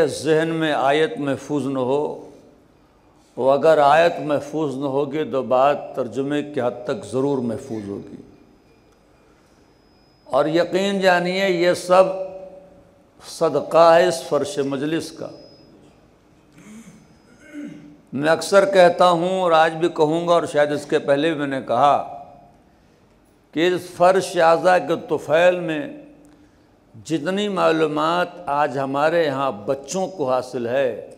के जहन में आयत महफूज न हो, और अगर आयत महफूज न होगी तो बात तर्जुमे की हद तक ज़रूर महफूज होगी। और यकीन जानिए ये सब सदका है इस फ़र्श मजलिस का। मैं अक्सर कहता हूँ और आज भी कहूँगा, और शायद इसके पहले भी मैंने कहा कि इस फ़र्श आज़ा के तुफ़ैल में जितनी मालूमात आज हमारे यहाँ बच्चों को हासिल है,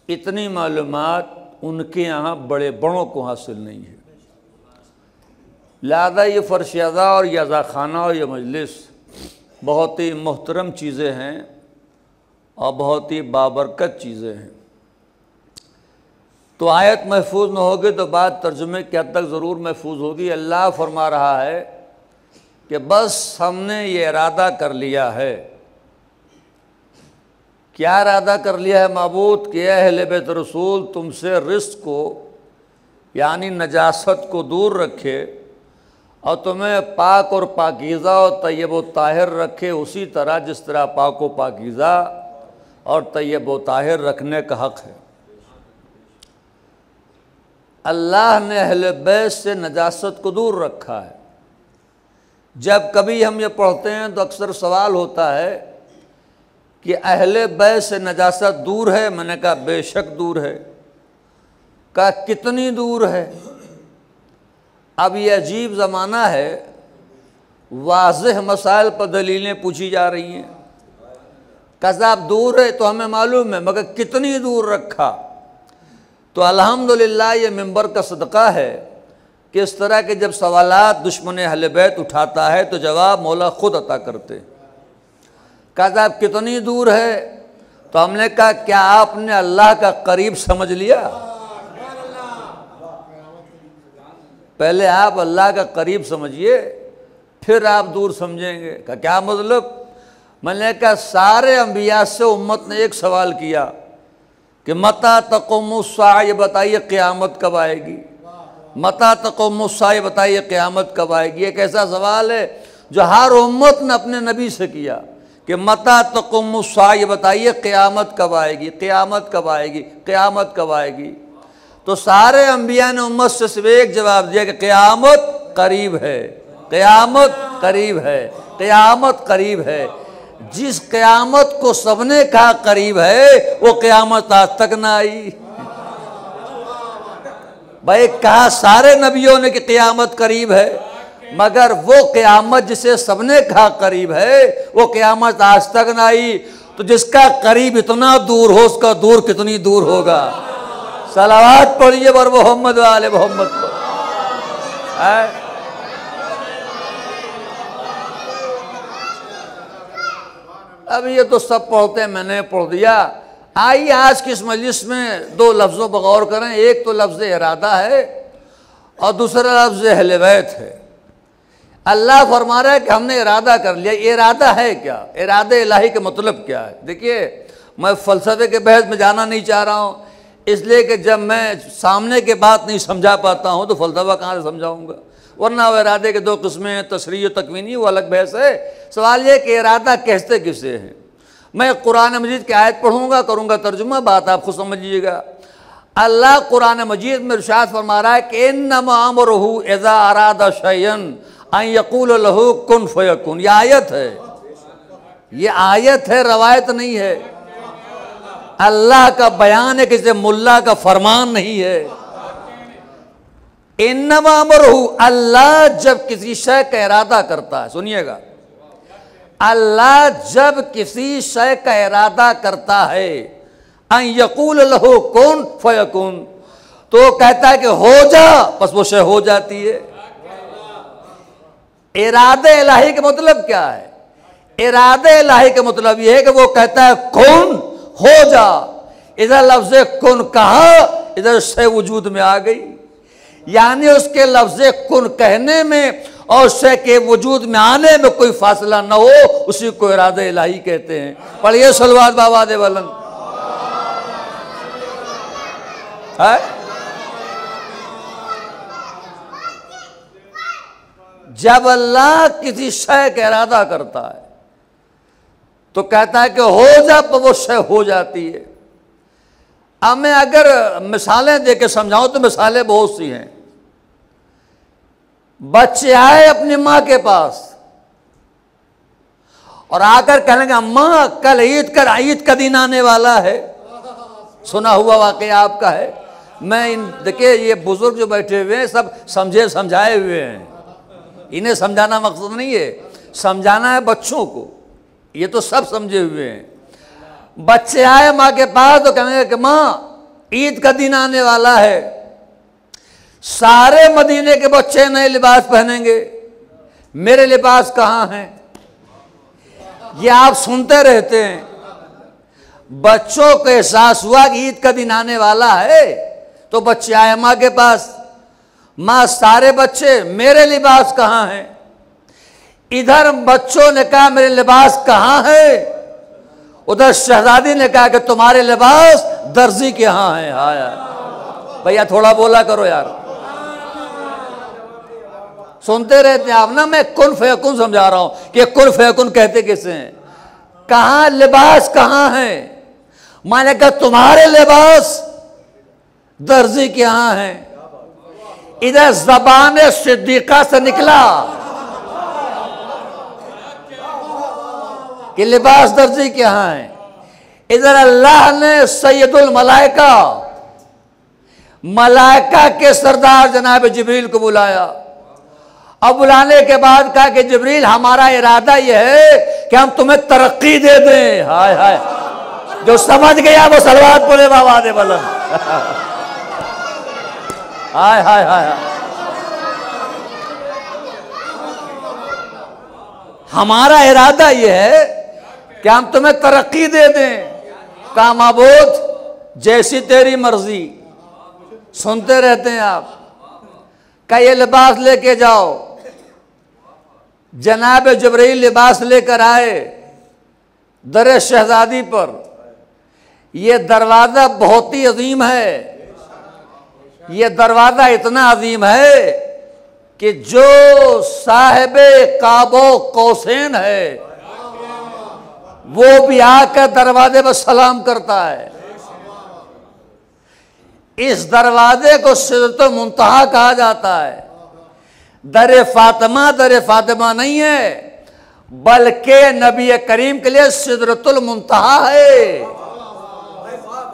इतनी मालूमात उनके यहाँ बड़े बड़ों को हासिल नहीं है। लिहाजा ये फ़र्श आज़ा और ये अज़ा खाना और ये मजलिस बहुत ही मुहतरम चीज़ें हैं और बहुत ही बाबरकत चीज़ें हैं। तो आयत महफूज न होगी तो बात तर्जुमे की हद तक ज़रूर महफूज होगी। अल्लाह फरमा रहा है कि बस हमने ये इरादा कर लिया है। क्या इरादा कर लिया है माबूद कि अहले बैत रसूल तुमसे रिस्क को यानी नजासत को दूर रखे और तुम्हें पाक और पाकीज़ा और तय्यब व ताहिर रखे, उसी तरह जिस तरह पाक व पाकीज़ा और तय्यब व ताहिर रखने का हक़ है। अल्लाह ने अहले बैत से नजासत को दूर रखा है। जब कभी हम ये पढ़ते हैं तो अक्सर सवाल होता है कि अहले बैत से नजासत दूर है। मैंने कहा बेशक दूर है। कहा कितनी दूर है? अब ये अजीब ज़माना है, वाज़ेह मसाइल पर दलीलें पूछी जा रही हैं। कज़ाब दूर है तो हमें मालूम है, मगर कितनी दूर रखा? तो अल्हम्दुलिल्लाह ये मिंबर का सदका है कि इस तरह के जब सवालात दुश्मन अहले बैत उठाता है तो जवाब मौला खुद अता करते। कहा आप कितनी दूर है? तो हमने कहा क्या आपने अल्लाह का करीब समझ लिया? पहले आप अल्लाह का करीब समझिए, फिर आप दूर समझेंगे। का क्या मतलब? मैंने कहा सारे अंबिया से उम्मत ने एक सवाल किया कि मता तक़ुमुस्सा, ये बताइए क़यामत कब आएगी? मता तक़ुमुस्सा, ये बताइए क़यामत कब आएगी? एक ऐसा सवाल है जो हर उम्मत ने अपने नबी से किया कि मता तक़ुमुस्सा, ये बताइए क़यामत कब आएगी? क़यामत कब आएगी? क़यामत कब आएगी? तो सारे अंबिया ने उम्मत से सिर्फ एक जवाब दिया कि क़यामत करीब है, क़यामत करीब है, क़यामत करीब है। जिस क़यामत को सबने कहा करीब है वो क़यामत आज तक ना आई। भाई कहा सारे नबियों ने कि क़यामत करीब है, मगर वो क़यामत जिसे सबने कहा करीब है वो क़यामत आज तक ना आई। तो जिसका करीब इतना दूर हो उसका दूर कितनी दूर होगा? सलावत पढ़िए बर मोहम्मद वाले मोहम्मद को। अब ये तो सब पढ़ते हैं, मैंने पढ़ दिया। आइए आज की इस मजलिस में दो लफ्ज़ों पर गौर करें। एक तो लफ्ज़ इरादा है और दूसरा लफ्ज़ अहले बैत है। अल्लाह फरमा रहा है कि हमने इरादा कर लिया। इरादा है क्या? इरादे इलाही का मतलब क्या है? देखिए मैं फ़लसफ़े के बहस में जाना नहीं चाह रहा हूँ, इसलिए कि जब मैं सामने के बात नहीं समझा पाता हूँ तो फ़लसफ़ा कहाँ से समझाऊँगा? वरना वो इरादे के दो किस्में हैं, तशरीह और तकवीनी, वो अलग बहस है। सवाल ये कि इरादा कहते किसे हैं? मैं कुरान मजीद की आयत पढ़ूंगा, करूंगा तर्जुमा, बात आप खुद समझिएगा। अल्लाह कुरान मजीद में इरशाद फरमा रहा है कि इन्नमा अमरुहु इज़ा अरादा शयअन अन यक़ूल लहू कुन फयकुन। ये आयत है, ये आयत है, रवायत नहीं है। अल्लाह का बयान है, किसी मुल्ला का फरमान नहीं है। इन्नमा अमरुहु, अल्लाह जब किसी शय का इरादा करता है, सुनिएगा, अल्लाह जब किसी शय का इरादा करता है, अन यक़ूल लहू कुन फयकुन, तो कहता है कि हो जा, बस वो शय हो जाती है। इरादे इलाही का मतलब क्या है? इरादे इलाही का मतलब यह है कि वो कहता है कुन, हो जा। इधर लफ्ज़ कुन कहा, इधर शय वजूद में आ गई। यानी उसके लफ्ज़ कुन कहने में और शय के वजूद में आने में कोई फासला न हो, उसी को इरादे इलाही कहते हैं। पढ़िए सलवात बाबा दे वलन। जब अल्लाह किसी शय का इरादा करता है तो कहता है कि हो जा, तो वो शय हो जाती है। अब मैं अगर मिसालें दे के समझाऊं तो मिसालें बहुत सी हैं। बच्चे आए अपनी माँ के पास और आकर कहने लगे अम्मा कल ईद का दिन आने वाला है। सुना हुआ वाकया आपका है। मैं इन देखिए ये बुजुर्ग जो बैठे हुए हैं सब समझे समझाए हुए हैं, इन्हें समझाना मकसद नहीं है, समझाना है बच्चों को, ये तो सब समझे हुए हैं। बच्चे आए माँ के पास तो कहने लगे कि माँ ईद का दिन आने वाला है, सारे मदीने के बच्चे नए लिबास पहनेंगे, मेरे लिबास कहाँ हैं? ये आप सुनते रहते हैं। बच्चों को एहसास हुआ कि ईद का दिन आने वाला है तो बच्चे आए माँ के पास, माँ सारे बच्चे मेरे लिबास कहाँ हैं? इधर बच्चों ने कहा मेरे लिबास कहाँ है, उधर शहजादी ने कहा कि तुम्हारे लिबास दर्जी के यहाँ है। हाँ यार भैया थोड़ा बोला करो यार, सुनते रहते हैं आप ना। मैं कुन फयकुन समझा रहा हूं कि कुन फयकुन कहते किसे हैं। कहाँ लिबास कहाँ है? मैंने कहा तुम्हारे लिबास दर्जी के यहाँ है। इधर ज़बान सिद्दीक़ा से निकला कि लिबास दर्जी के यहाँ है। इधर अल्लाह ने सैयदुल मलाइका, मलाइका के सरदार जनाब जिब्रील को बुलाया। अब बुलाने के बाद कहा कि जिब्रील हमारा इरादा यह है कि हम तुम्हें तरक्की दे दें। हाय हाय, जो समझ गया वो सलवात बोले बाबा दे बलन। हाय हाय हाय, हमारा इरादा यह है कि हम तुम्हें तरक्की दे दें। कहा माबूद जैसी तेरी मर्जी। सुनते रहते हैं आप। का ये लिबास लेके जाओ। जनाब जिब्रील लिबास लेकर आए दर शहजादी पर। यह दरवाज़ा बहुत ही अजीम है। यह दरवाज़ा इतना अजीम है कि जो साहिबे काबो कौसैन है वो भी आकर दरवाजे पर सलाम करता है। इस दरवाजे को सिदरतुल मुंतहा कहा जाता है। दर फातिमा नहीं है बल्कि नबी करीम के लिए सिदरतुल मुंतहा है।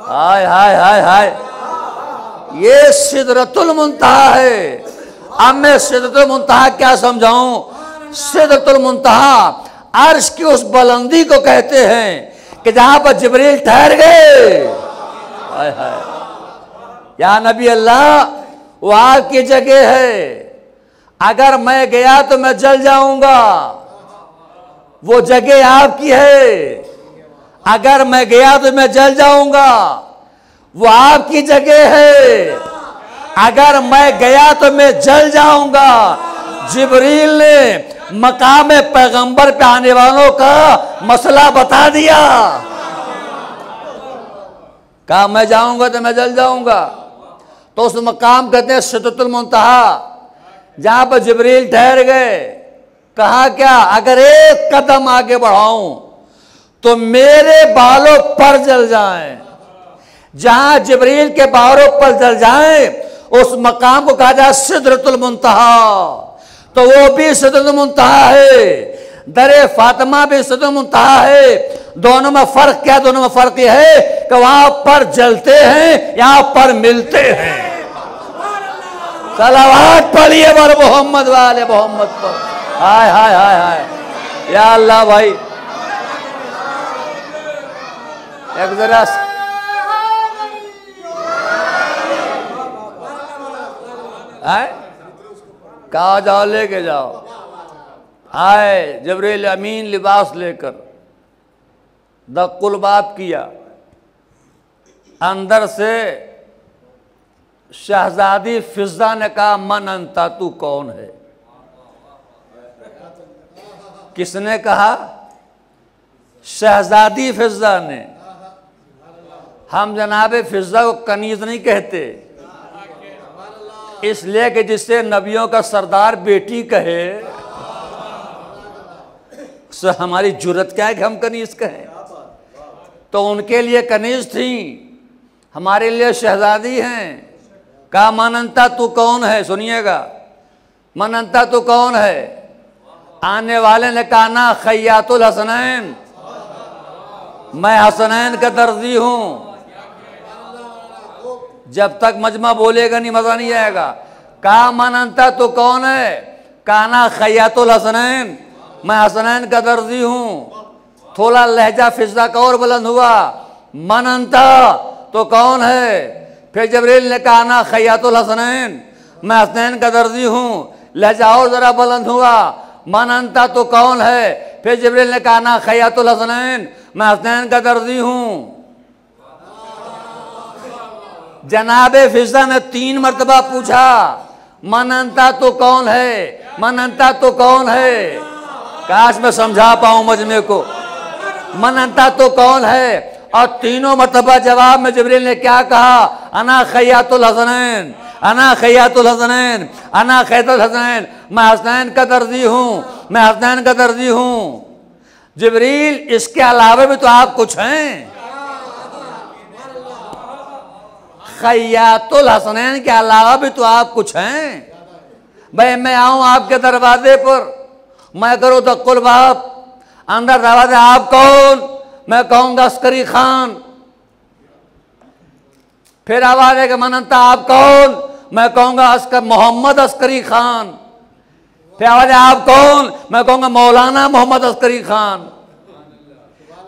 हाय हाय हाय हाय, ये सिदरतुल मुंतहा है। अब मैं सिदरतुल मुंतहा क्या समझाऊं? सिदरतुल मुंतहा अर्श की उस बुलंदी को कहते हैं कि जहां पर जिब्रील ठहर गए। हाय हाय, या नबी अल्लाह वो आपकी जगह है, अगर मैं गया तो मैं जल जाऊंगा। वो जगह आपकी है, अगर मैं गया तो मैं जल जाऊंगा। वो आपकी जगह है, अगर मैं गया तो मैं जल जाऊंगा। जिब्रील ने मकाम पैगंबर पे आने वालों का मसला बता दिया। कहा मैं जाऊंगा तो मैं जल जाऊंगा। तो उस मकाम कहते हैं सिदरतुल मुंतहा, जहां पर जिब्रील ठहर गए। कहा क्या अगर एक कदम आगे बढ़ाऊं तो मेरे बालों पर जल जाएं। जहां जिब्रील के बालों पर जल जाएं उस मकाम को कहा जाए सिदरतुल मुंतहा। तो वो भी सिदरतुल मुंतहा है, दरे फातिमा भी सिदरतुल मुंतहा है। दोनों में फर्क क्या? दोनों में फर्क यह है कि वहां पर जलते हैं, यहां पर मिलते हैं। सलावत पढ़िए बर मोहम्मद वाले मोहम्मद पर। हाय हाय हाय हाय, या अल्लाह भाई एक जरा कहा जाओ लेके जाओ। आए जिब्रील अमीन लिबास लेकर दक्कुल बात किया। अंदर से शहजादी फिजा ने कहा मन अंता, तू कौन है? किसने कहा? शहजादी फिजा ने। हम जनाब फिजा को कनीज नहीं कहते, इसलिए कि जिसे नबियों का सरदार बेटी कहे। सो हमारी जुर्रत क्या है कि हम कनीज कहें। तो उनके लिए कनीज थी, हमारे लिए शहजादी हैं। कहा मनंता तू कौन है, सुनिएगा, मनंता तू कौन है। आने वाले ने कहा ना खैयातुल हसनैन, मैं हसनैन का दर्जी हूं। जब तक मजमा बोलेगा नहीं मजा नहीं आएगा। कहा मनंता तो कौन है, कहा ना खैयातुल हसनैन, मैं हसनैन का दर्जी हूं। थोड़ा लहजा फिजा का और बुलंद हुआ, मनंता तो कौन है। फिर जबरील ने कहा ना खैयातुल हसनैन, मैं हसनैन का दर्जी हूं। लहजा और जरा बुलंद हुआ, मनंता तो कौन है। फिर जबरील ने कहा ना खैयातुल हसनैन, मैं हसनैन का दर्जी हूं। जनाबे फिजा ने 3 मरतबा पूछा, मनंता तो कौन है, मनंता तो कौन है। काश मैं समझा पाऊं मजमे को, मनंता तो कौन है। और तीनों मरतबा जवाब में जिब्रील ने क्या कहा, अना खैयातुल हसनैन, अना खैयातुल हसनैन, अना खैयातुल हसनैन, मैं हसनैन का दर्जी हूं, मैं हसनैन का दर्जी हूं। जिब्रील इसके अलावा भी तो आप कुछ हैं। खैयातुल हसनैन के अलावा भी तो आप कुछ हैं। भाई मैं आऊं आपके दरवाजे पर, मैं करूं दक्कुल बाप, अंदर दरवाजे आप कौन, मैं कहूंगा अस्करी खान। फिर आवाज है कि मनंता आप कौन, मैं कहूंगा अस्कर मोहम्मद अस्करी खान। फिर आवाज है आप कौन, मैं कहूंगा मौलाना मोहम्मद अस्करी खान।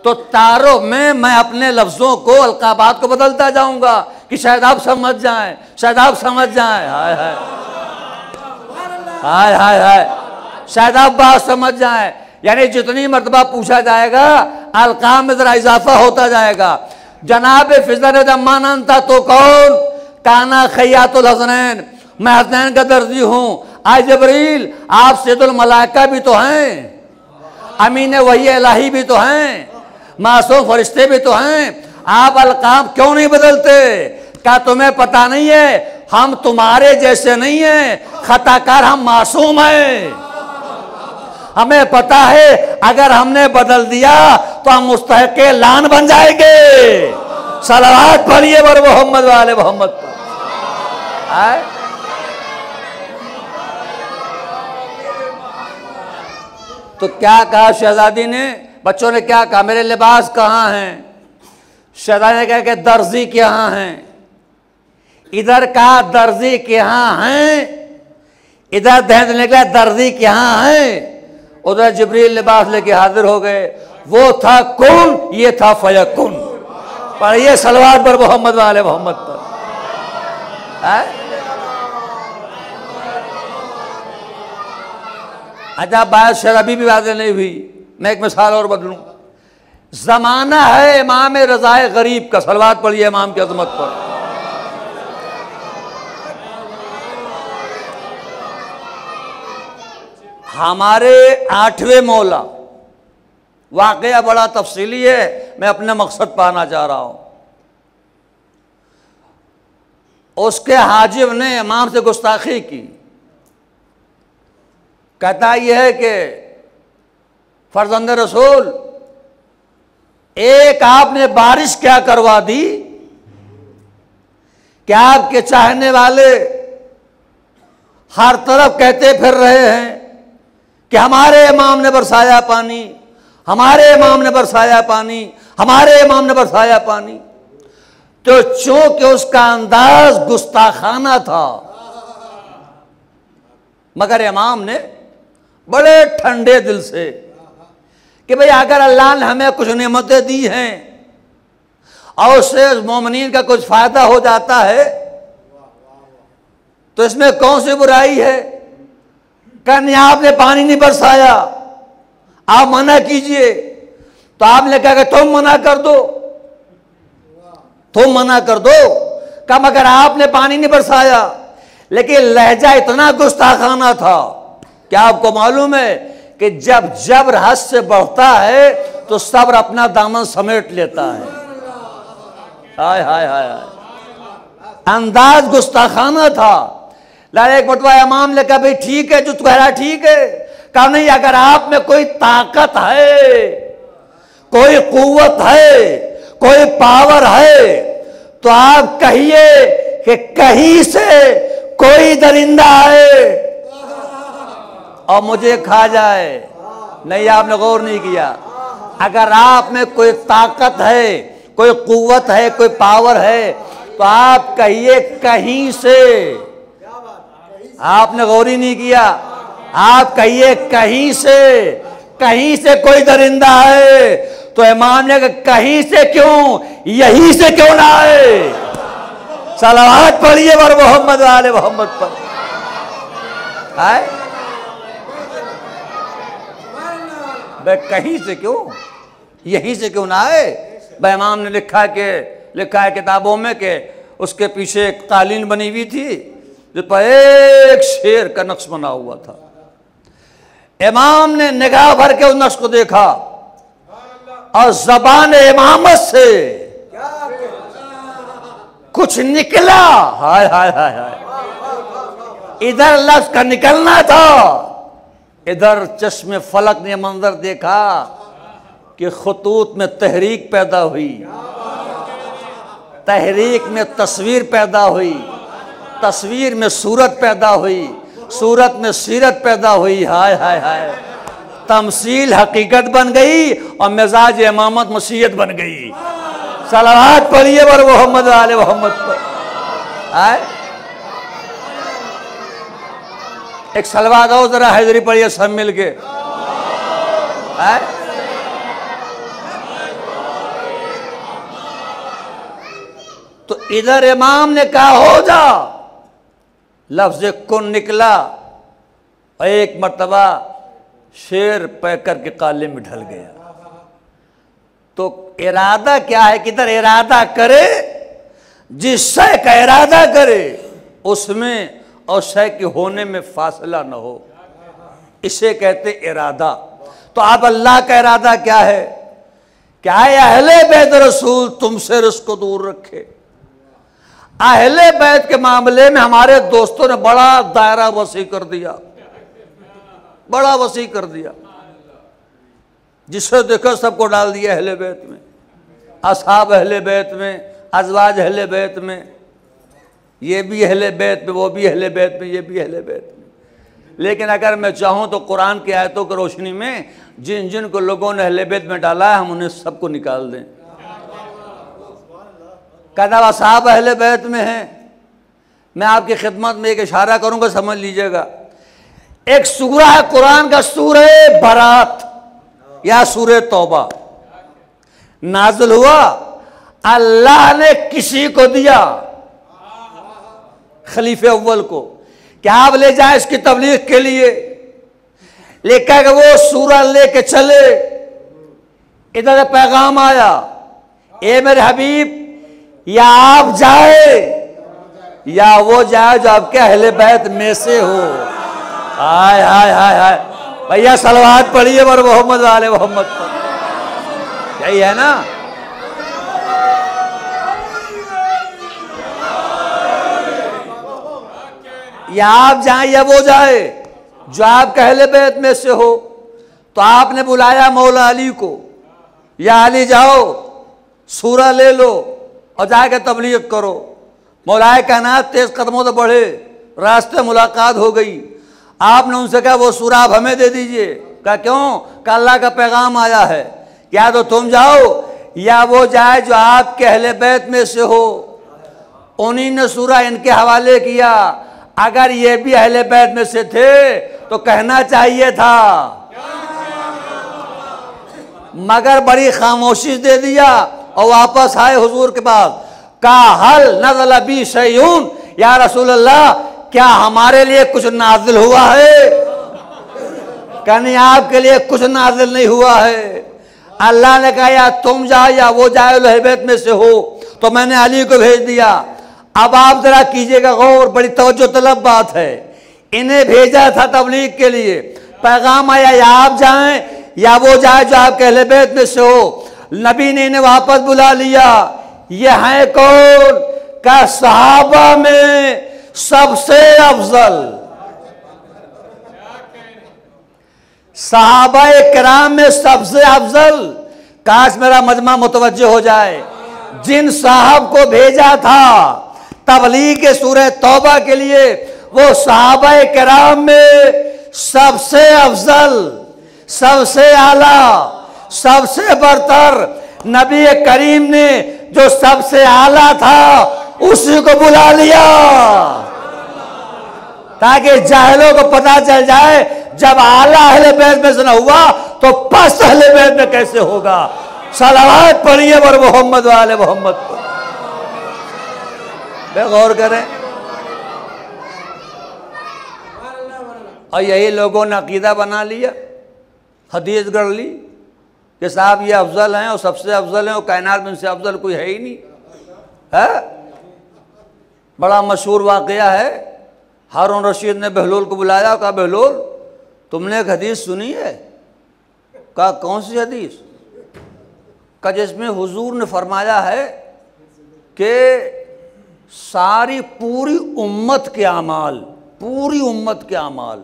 तो तारों में मैं अपने लफ्जों को, अलकाबात को बदलता जाऊंगा कि शायद आप समझ जाएं, शायद आप समझ जाएं। हाय हाय हाय हाय हाय, शायद आप बात समझ जाएं। यानी जितनी मर्तबा पूछा जाएगा अलकाम में जरा इजाफा होता जाएगा। जनाब फिजा ने जब मानता तो कौन, काना खैयातुल हसनैन, मैं हसनैन का दर्जी हूं। आज जबरील आप सैयदुल मलाइका भी तो हैं, अमीन वही इलाही भी तो हैं, मासूम फरिश्ते भी तो हैं। आप अलकाम क्यों नहीं बदलते। क्या तुम्हें पता नहीं है हम तुम्हारे जैसे नहीं हैं, खताकार हम मासूम हैं। हमें पता है अगर हमने बदल दिया तो हम मुस्तहक़े लान बन जाएंगे। सलावत पढ़िए बर मोहम्मद वाले मोहम्मद पर। तो क्या कहा शहजादी ने, बच्चों ने क्या कहा, मेरे लिबास कहाँ हैं। शहजादी ने कहा कि दर्जी के यहाँ हैं। इधर कहा दर्जी के यहाँ हैं, इधर ध्यान निकला दर्जी के यहाँ हैं। उधर जिब्रील लिबास लेके हाजिर हो गए। वो था कुन, ये था फयकुन। पढ़िए सलवात पर मोहम्मद वाले मोहम्मद पर। अच्छा बात शराबी भी वादे नहीं हुई। मैं एक मिसाल और बदलूं। जमाना है इमाम रज़ाए गरीब का, सलवात पढ़िए इमाम की अजमत पर। हमारे 8वें मौला, वाकया बड़ा तफसीली है, मैं अपने मकसद पाना चाह रहा हूं। उसके हाजिब ने इमाम से गुस्ताखी की। कहता यह है कि फर्जंद रसूल, एक आपने बारिश क्या करवा दी कि आपके चाहने वाले हर तरफ कहते फिर रहे हैं कि हमारे इमाम ने बरसाया पानी, हमारे इमाम ने बरसाया पानी, हमारे इमाम ने बरसाया पानी। तो चूंकि उसका अंदाज गुस्ताखाना था, मगर इमाम ने बड़े ठंडे दिल से कि भाई अगर अल्लाह ने हमें कुछ नेमतें दी हैं और उससे मोमिनीन का कुछ फायदा हो जाता है तो इसमें कौन सी बुराई है। कहने आपने पानी नहीं बरसाया, आप मना कीजिए। तो आपने कहा कि तुम मना कर दो, तुम मना कर दो। कहा मगर आपने पानी नहीं बरसाया। लेकिन लहजा इतना गुस्ताखाना था। क्या आपको मालूम है कि जब जब्र हद से बढ़ता है तो सब्र अपना दामन समेट लेता है। हाय हाय हाय हाय, अंदाज गुस्ताखाना था। लाल एक बटवा इमाम ने कहा भाई ठीक है, जो तू कह रहा ठीक है। कहा नहीं, अगर आप में कोई ताकत है, कोई कुव्वत है, कोई पावर है, तो आप कहिए कि कहीं से कोई दरिंदा आए और मुझे खा जाए। नहीं, आपने गौर नहीं किया। अगर आप में कोई ताकत है, कोई कुव्वत है, कोई पावर है, तो आप कहिए कहीं से। आपने गौर ही नहीं किया। आप कहिए कहीं से कोई दरिंदा है। तो इमाम ने कहा कहीं से क्यों, यहीं से क्यों ना आए। सलावत पढ़िए वर मोहम्मद वाले मोहम्मद पर। आए भाई, कहीं से क्यों, यहीं से क्यों ना आए। भाई इमाम ने लिखा है किताबों में कि उसके पीछे एक कालीन बनी हुई थी जिस पर एक शेर का नक्श बना हुआ था। इमाम ने निगाह भर के उस नक्श को देखा और ज़बान इमामत से कुछ निकला। हाय हाय हाय हाय। इधर लफ्ज का निकलना था, इधर चश्मे फलक ने मंजर देखा कि खुतूत में तहरीक पैदा हुई, तहरीक में तस्वीर पैदा हुई, तस्वीर में सूरत पैदा हुई, सूरत में सीरत पैदा हुई। हाय हाय हाय। तमसील हकीकत बन गई और मिजाज इमामत मसीहत बन गई। सलावत पढ़िए वर मोहम्मद वाले मोहम्मद पर। आए एक सलवा दो जरा, हैदरी पढ़िए सब मिल के। तो इधर इमाम ने कहा हो जा, लफ्ज कुन निकला और एक मर्तबा शेर पैकर के काले में ढल गया। तो इरादा क्या है कि इधर इरादा करे, जिस शय का इरादा करे उसमें और शय के होने में फासला न हो, इसे कहते इरादा। तो अब अल्लाह का इरादा क्या है? क्या है अहले बैत रसूल तुमसे रिस्क दूर रखे। अहले बैत के मामले में हमारे दोस्तों ने बड़ा दायरा वसी कर दिया, बड़ा वसी कर दिया। जिसे देखो सबको डाल दिया अहले बैत में, असहाब अहले बैत में, अज़वाज अहले बैत में, ये भी अहले बैत में, वो भी अहले बैत में, ये भी अहले बैत में। लेकिन अगर मैं चाहूं तो कुरान की आयतों की रोशनी में जिन जिन को लोगों ने अहले बैत में डाला है, हम उन्हें सबको निकाल दें। कहता असहाब अहले बैत में हैं। मैं आपकी खिदमत में एक इशारा करूंगा, समझ लीजिएगा। एक सूरा है कुरान का, सूरह बरात या सूरह तौबा, नाज़िल हुआ। अल्लाह ने किसी को दिया, खलीफे अव्वल को, क्या आप ले जाए इसकी तबलीग के लिए। लेकिन वो सूरा लेके चले, इधर पैगाम आया, ए मेरे हबीब, या आप जाए या वो जाए जो आपके अहले बैत में से हो। हाय हाय हाय हाय। भैया सलवात पढ़िए वर मोहम्मद वाले मोहम्मद पर। यही है ना। या आप जाए या वो जाए जो आपके अहले बैत में से हो। तो आपने बुलाया मौला अली को, या अली जाओ सूरा ले लो और जाके तबलीग करो। मौलाए कायनात तेज कदमों से बढ़े, रास्ते मुलाकात हो गई। आपने उनसे कहा वो सूरा आप हमें दे दीजिए। कहा क्यों? कहा अल्लाह का पैगाम आया है, या तो तुम जाओ या वो जाए जो आपके अहले बैत में से हो। उन्हीं ने सूरा इनके हवाले किया। अगर ये भी अहले बैत में से थे तो कहना चाहिए था, मगर बड़ी खामोशी दे दिया और वापस आए हुजूर के पास। कहा हल नज़ल बी शैउन, या रसूल अल्लाह, क्या हमारे लिए कुछ नाजिल हुआ है? कहनी आपके लिए कुछ नाजिल नहीं हुआ है। अल्लाह ने कहा या तुम जाओ या वो जाए अहले बैत में से हो। तो मैंने अली को भेज दिया। अब आप जरा कीजिएगा गौर, बड़ी तवज्जो तलब बात है। इन्हें भेजा था तबलीग के लिए, पैगाम आया या आप जाएं या वो जाए जो आपके अहले बैत में से हो। नबी ने इन्हें वापस बुला लिया। ये है कौन? का सहाबा में सबसे अफजल। सहाबाए किराम में सबसे अफजल, काश मेरा मजमा मुतवज्जे हो जाए, जिन साहब को भेजा था तबलीग के सूरह तौबा के लिए, वो सहाबाए किराम में सबसे अफजल, सबसे आला, सबसे बरतर नबी करीम ने जो सबसे आला था उसी को बुला लिया, ताकि जाहिलों को पता चल जाए जब आला अहले बैत में से न हुआ तो पस्त अहले बैत में कैसे होगा। सलावत पढ़िए पर मोहम्मद वाले मोहम्मद पर। गौर करें। और यही लोगों ने अकीदा बना लिया, हदीस गढ़ ली कि साहब ये अफजल हैं और सबसे अफजल हैं और कायनात में इनसे अफजल कोई है ही नहीं है। बड़ा मशहूर वाकया है, हारून रशीद ने बहलोल को बुलाया, कहा बहलोल तुमने एक हदीस सुनी है? कहा कौन सी हदीस? का जिसमें हुजूर ने फरमाया है कि सारी पूरी उम्मत के अमाल, पूरी उम्मत के अमाल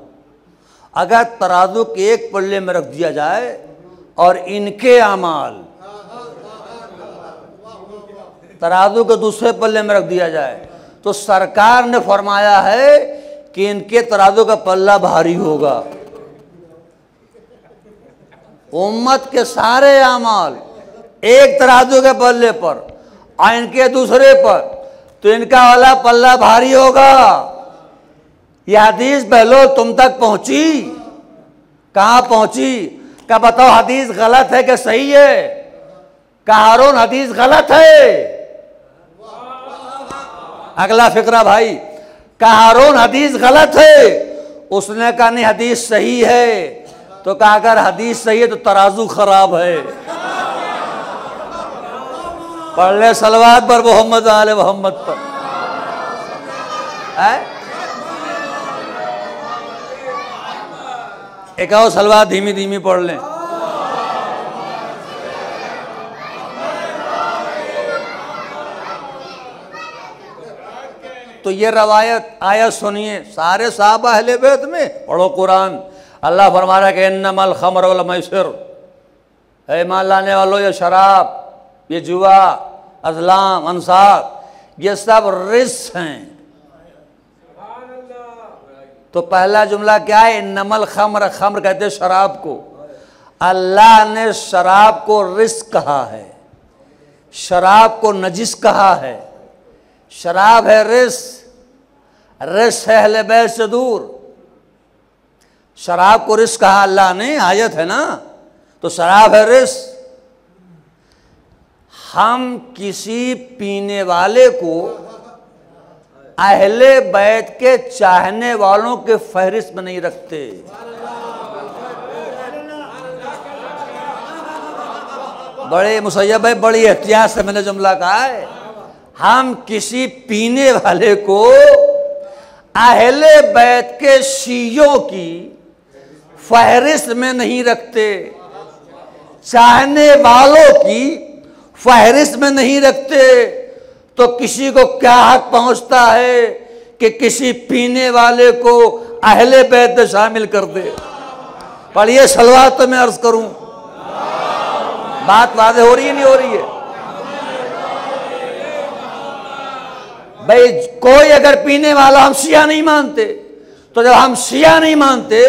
अगर तराजू के एक पल्ले में रख दिया जाए और इनके अमाल तराजू के दूसरे पल्ले में रख दिया जाए तो सरकार ने फरमाया है कि इनके तराजू का पल्ला भारी होगा। उम्मत के सारे अमाल एक तराजू के पल्ले पर और इनके दूसरे पर, तो इनका वाला पल्ला भारी होगा। यह हदीस बहलोल तुम तक पहुंची? कहां पहुंची? क्या बताओ हदीस गलत है कि सही है? क्या हारून हदीस गलत है? अगला फिक्रा भाई, क्या हारून हदीस गलत है? उसने कहा नहीं हदीस सही है। तो कहा अगर हदीस सही है तो तराजू खराब है। पढ़ ले सलवात पर मोहम्मद आले मोहम्मद पर। एक और सलवात धीमी धीमी पढ़ लें। तो ये रवायत आयत सुनिए, सारे साहबा अहले बैत में पढ़ो कुरान। अल्लाह फरमा रहा है कि इन्नमल खमर वल मैसिर, है ईमान लाने वालों ये शराब, ये जुआ, अज़लाम, अंसाब, ये सब रिस हैं। तो पहला जुमला क्या है? इन्नमल खमर, खमर कहते शराब को। अल्लाह ने शराब को रिस कहा है, शराब को नजिस कहा है। शराब है रिस, रिस है अहले बैत से दूर। शराब को रिस कहा अल्लाह ने, आयत है ना। तो शराब है रिस। हम किसी पीने वाले को अहले बैत के चाहने वालों के फहरिस्त में नहीं रखते। बड़े मुसैयब है, बड़ी एहतियात से मैंने जुमला कहा है। हम किसी पीने वाले को अहले बैत के शियों की फहरिस्त में नहीं रखते, चाहने वालों की फहरिस्त में नहीं रखते। तो किसी को क्या हक पहुंचता है कि किसी पीने वाले को अहले बैत में शामिल कर दे? पढ़िए सलवात तो मैं अर्ज करूं, बात वाज़ेह हो रही है नहीं हो रही है? भाई कोई अगर पीने वाला, हम शिया नहीं मानते, तो जब हम शिया नहीं मानते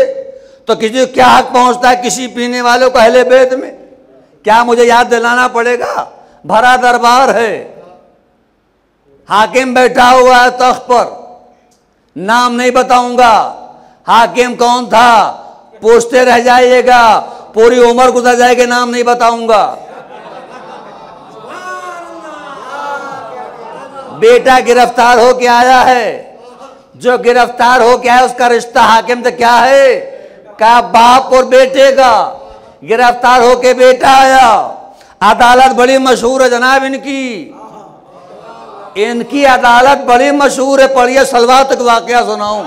तो किसी को क्या हक पहुंचता है किसी पीने वाले को अहले बैत में? क्या मुझे याद दिलाना पड़ेगा? भरा दरबार है, हाकिम बैठा हुआ है तख्त पर, नाम नहीं बताऊंगा। हाकिम कौन था पूछते रह जाइएगा, पूरी उम्र गुजर जाएगी, नाम नहीं बताऊंगा। बेटा गिरफ्तार होके आया है, जो गिरफ्तार होके आया उसका रिश्ता हाकिम से क्या है? क्या बाप और बेटे का। गिरफ्तार होके बेटा आया, अदालत बड़ी मशहूर है जनाब इनकी, इनकी अदालत बड़ी मशहूर है। पढ़िए सलवात का वाकया सुनाऊं,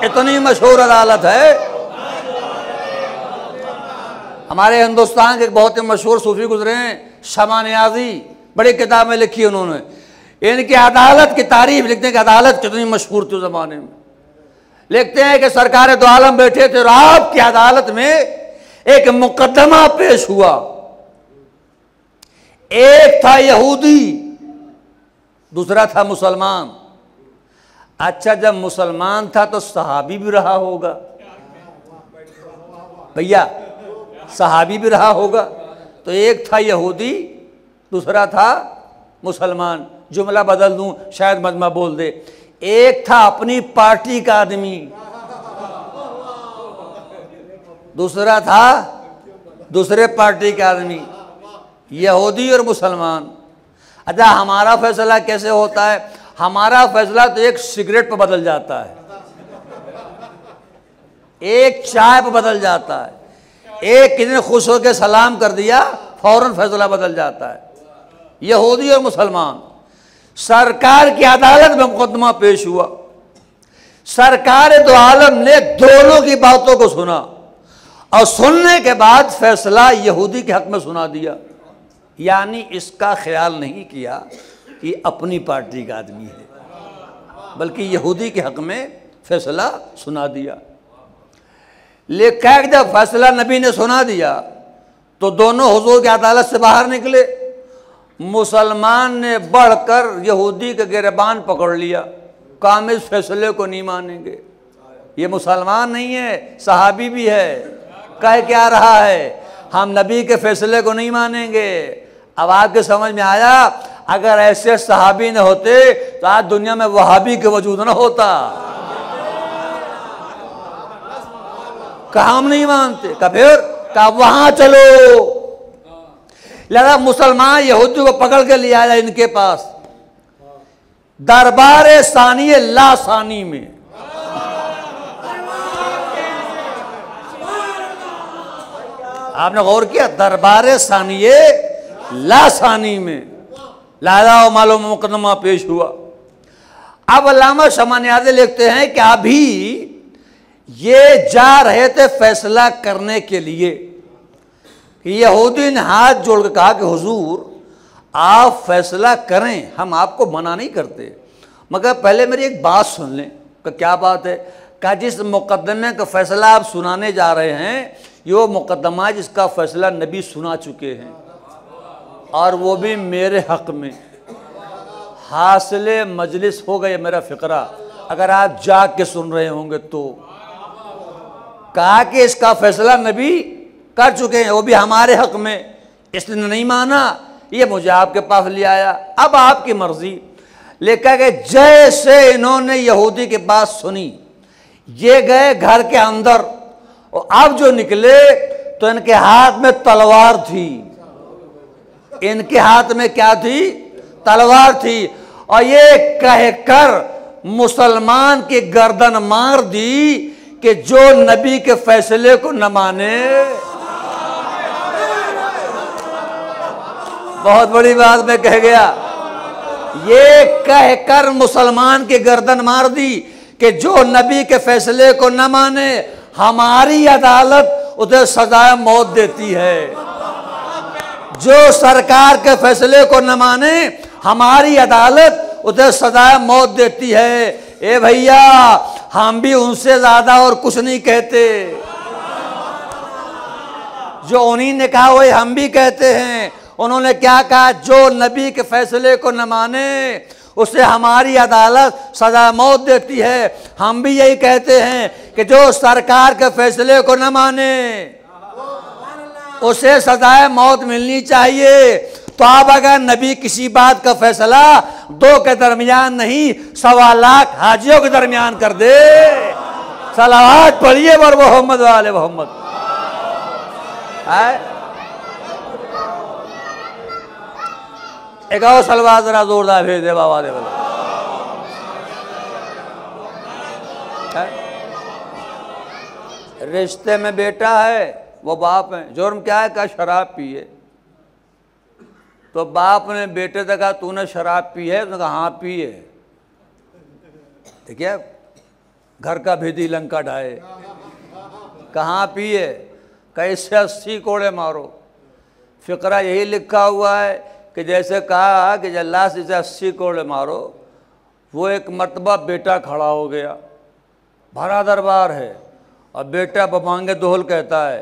इतनी मशहूर अदालत है। हमारे हिंदुस्तान के बहुत ही मशहूर सूफी गुजरे हैं, शमा नियाजी, बड़ी किताबें लिखी उन्होंने। इनकी अदालत की तारीफ लिखते हैं कि अदालत कितनी मशहूर थी उस जमाने में। लिखते हैं कि सरकार दो आलम बैठे थे और आपकी अदालत में एक मुकदमा पेश हुआ। एक था यहूदी, दूसरा था मुसलमान। अच्छा, जब मुसलमान था तो सहाबी भी रहा होगा भैया, सहाबी भी रहा होगा। तो एक था यहूदी, दूसरा था मुसलमान। जुमला बदल दूं शायद मजमा बोल दे। एक था अपनी पार्टी का आदमी, दूसरा था दूसरे पार्टी का आदमी, यहूदी और मुसलमान। अच्छा, हमारा फैसला कैसे होता है? हमारा फैसला तो एक सिगरेट पर बदल जाता है, एक चाय पर बदल जाता है, एक किसी ने खुश होकर सलाम कर दिया फौरन फैसला बदल जाता है। यहूदी और मुसलमान, सरकार की अदालत में मुकदमा पेश हुआ। सरकार दो आलम ने दोनों की बातों को सुना और सुनने के बाद फैसला यहूदी के हक में सुना दिया। यानी इसका ख्याल नहीं किया कि अपनी पार्टी का आदमी है, बल्कि यहूदी के हक में फैसला सुना दिया। लेकिन जब फैसला नबी ने सुना दिया तो दोनों हुजूर की अदालत से बाहर निकले। मुसलमान ने बढ़कर यहूदी का गिरबान पकड़ लिया, काम इस फैसले को नहीं मानेंगे। ये मुसलमान नहीं है, सहाबी भी है। कह क्या रहा है? हम नबी के फैसले को नहीं मानेंगे। अब आपके समझ में आया, अगर ऐसे सहाबी न होते तो आज दुनिया में वहाबी के वजूद न होता। कहा हम नहीं मानते, का फिर का वहां चलो। लगा मुसलमान यहूदी को पकड़ के ले आया इनके पास, दरबार सानी ला सानी में। आपने गौर किया? दरबार सानी ला सानी में लाला मालूम मुकदमा पेश हुआ। अब अल्लामा शमानियाज़ी लिखते हैं कि अभी ये जा रहे थे फैसला करने के लिए कि यहूदी ने हाथ जोड़ के कहा कि हुजूर आप फैसला करें, हम आपको मना नहीं करते, मगर पहले मेरी एक बात सुन लें। कि क्या बात है? कहा जिस मुकदमे का फैसला आप सुनाने जा रहे हैं ये वो मुकदमा जिसका फैसला नबी सुना चुके हैं, और वो भी मेरे हक में। हासिले मजलिस हो गए मेरा फिक्रा, अगर आप जाग के सुन रहे होंगे तो। कहा कि इसका फैसला नबी कर चुके हैं, वो भी हमारे हक में, इसने नहीं माना, ये मुझे आपके पास ले आया, अब आपकी मर्जी। लेकर जैसे इन्होंने यहूदी की बात सुनी, ये गए घर के अंदर और अब जो निकले तो इनके हाथ में तलवार थी। इनके हाथ में क्या थी? तलवार थी। और ये कहकर मुसलमान की गर्दन मार दी कि जो नबी के फैसले को न माने। बहुत बड़ी बात मैं कह गया। ये कहकर मुसलमान की गर्दन मार दी कि जो नबी के फैसले को न माने हमारी अदालत उसे सजाए मौत देती है। जो सरकार के फैसले को न माने हमारी अदालत उसे सजाए मौत देती है। ए भैया, हम भी उनसे ज्यादा और कुछ नहीं कहते। जो उन्हीं ने कहा वही हम भी कहते हैं। उन्होंने क्या कहा? जो नबी के फैसले को न माने उसे हमारी अदालत सजा मौत देती है। हम भी यही कहते हैं कि जो सरकार के फैसले को न माने उसे सजाए मौत मिलनी चाहिए। तो अब अगर नबी किसी बात का फैसला दो के दरमियान नहीं 1.25 लाख हाजियों के दरमियान कर दे, सलावत पढ़िए वर मोहम्मद वाले मोहम्मद। एक और सलवार जरा जोरदार भेज दे बाबा दे बोला। रिश्ते में बेटा है, वो बाप है, जुर्म क्या है? का शराब पिए। तो बाप ने बेटे से कहा तूने शराब पी है? उसने कहा हाँ पी है। ठीक है, घर का भेदी लंका ढाए। कहाँ पी है? कहीं से 80 कोड़े मारो। फिक्रा यही लिखा हुआ है कि जैसे कहा कि अल्लाह से 80 कोड़े मारो, वो एक मर्तबा बेटा खड़ा हो गया भरा दरबार है, और बेटा बमांगे दोहल कहता है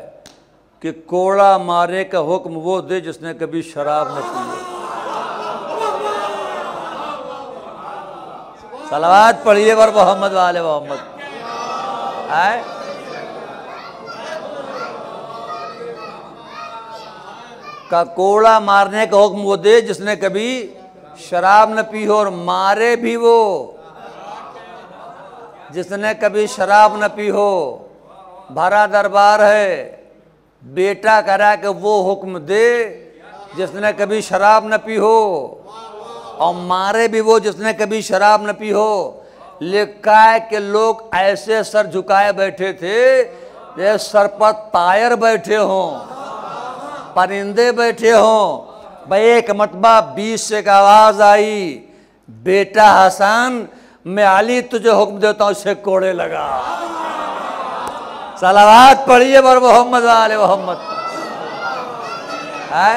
कि कोड़ा मारे का हुक्म वो दे जिसने कभी शराब न पी हो। सलावत पढ़िए वर मोहम्मद वाले मोहम्मद। आए का कोड़ा मारने का हुक्म वो दे जिसने कभी शराब न पी हो, और मारे भी वो जिसने कभी शराब न पी हो। भरा दरबार है, बेटा करा कि वो हुक्म दे जिसने कभी शराब न पी हो, और मारे भी वो जिसने कभी शराब न पी हो। लिखा है कि लोग ऐसे सर झुकाए बैठे थे जैसे सर पर तायर बैठे हों, परिंदे बैठे हों। भाई एक मरतबा बीच से एक आवाज आई, बेटा हसन मैं अली तुझे हुक्म देता हूं, उससे कोड़े लगा। सलावत पढ़िए बर मोहम्मद वाले मोहम्मद। है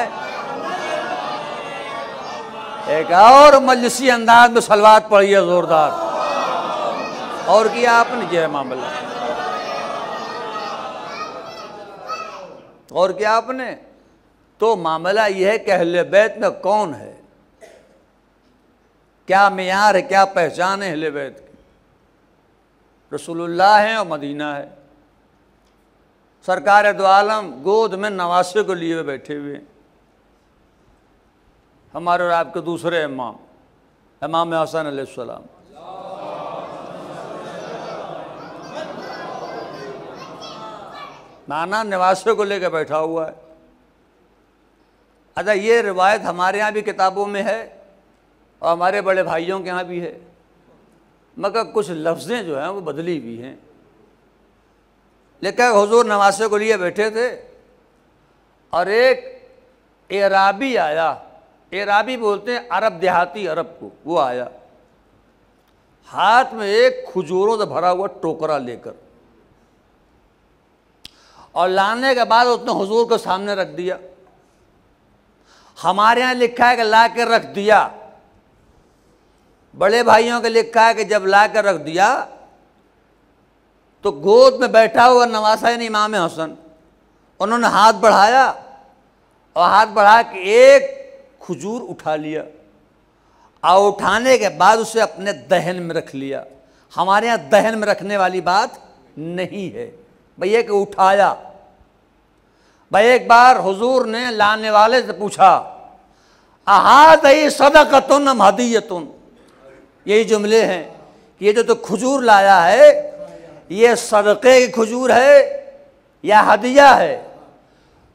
एक और मजलिसी अंदाज में सलवात पढ़िए जोरदार। और किया आपने ये मामला, और क्या आपने तो मामला यह है कि अहले बैत में कौन है, क्या मियार है, क्या पहचान है अहले बैत की। रसूलुल्लाह है और मदीना है। सरकार दो आलम गोद में नवासे को लिए हुए बैठे हुए हैं। हमारे और आपके दूसरे इमाम, इमाम हसन अलैहिस्सलाम। नाना नवासे को लेकर बैठा हुआ है। अच्छा, ये रिवायत हमारे यहाँ भी किताबों में है और हमारे बड़े भाइयों के यहाँ भी है, मगर कुछ लफ्ज़ें जो हैं वो बदली भी हैं। लेकिन हुजूर नवासे को लिए बैठे थे और एक एराबी आया, एराबी बोलते हैं अरब, देहाती अरब को। वो आया हाथ में एक खजूरों से भरा हुआ टोकरा लेकर, और लाने के बाद उसने हुजूर के सामने रख दिया। हमारे यहाँ लिखा है कि ला के रख दिया, बड़े भाइयों के लिखा है कि जब ला कर रख दिया तो गोद में बैठा हुआ नवासा इमाम हसन, उन्होंने हाथ बढ़ाया और हाथ बढ़ा के एक खजूर उठा लिया, और उठाने के बाद उसे अपने दहन में रख लिया। हमारे यहाँ दहन में रखने वाली बात नहीं है भैया कि उठाया। भाई एक बार हुजूर ने लाने वाले से पूछा, अहाद सदक़तुन अम हदियतुन, यही जुमले हैं कि ये जो तो खजूर लाया है ये सदक़े की खजूर है या हदिया है।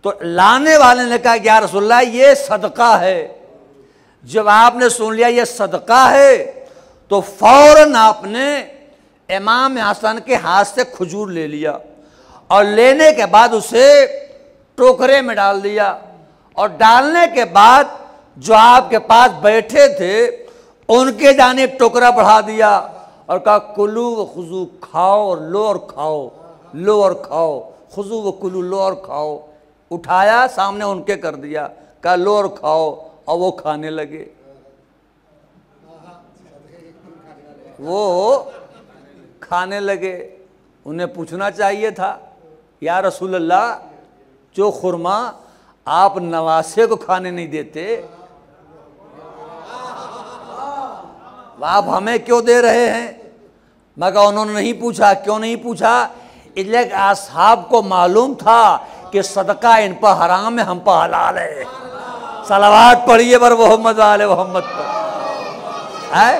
तो लाने वाले ने कहा या रसूलल्लाह ये सदका है। जब आपने सुन लिया ये सदका है तो फौरन आपने इमाम हसन के हाथ से खजूर ले लिया, और लेने के बाद उसे टोकरे में डाल दिया, और डालने के बाद जो आपके पास बैठे थे उनके जानिब टोकरा बढ़ा दिया और कहा कुलू व खुजू, खाओ और लो और खाओ, लो और खाओ, खुजू व कुलू, लो और खाओ। उठाया सामने उनके कर दिया, कहा लो और खाओ, और वो खाने लगे। वो खाने लगे। उन्हें पूछना चाहिए था, या रसूलल्लाह जो खुरमा आप नवासे को खाने नहीं देते आप हमें क्यों दे रहे हैं? मगर उन्होंने नहीं पूछा। क्यों नहीं पूछा? इसलिए असहाब को मालूम था कि सदका इन पर हराम है, हम पर हलाल है। सलावत पढ़िए बर मोहम्मद वाले मोहम्मद पर। है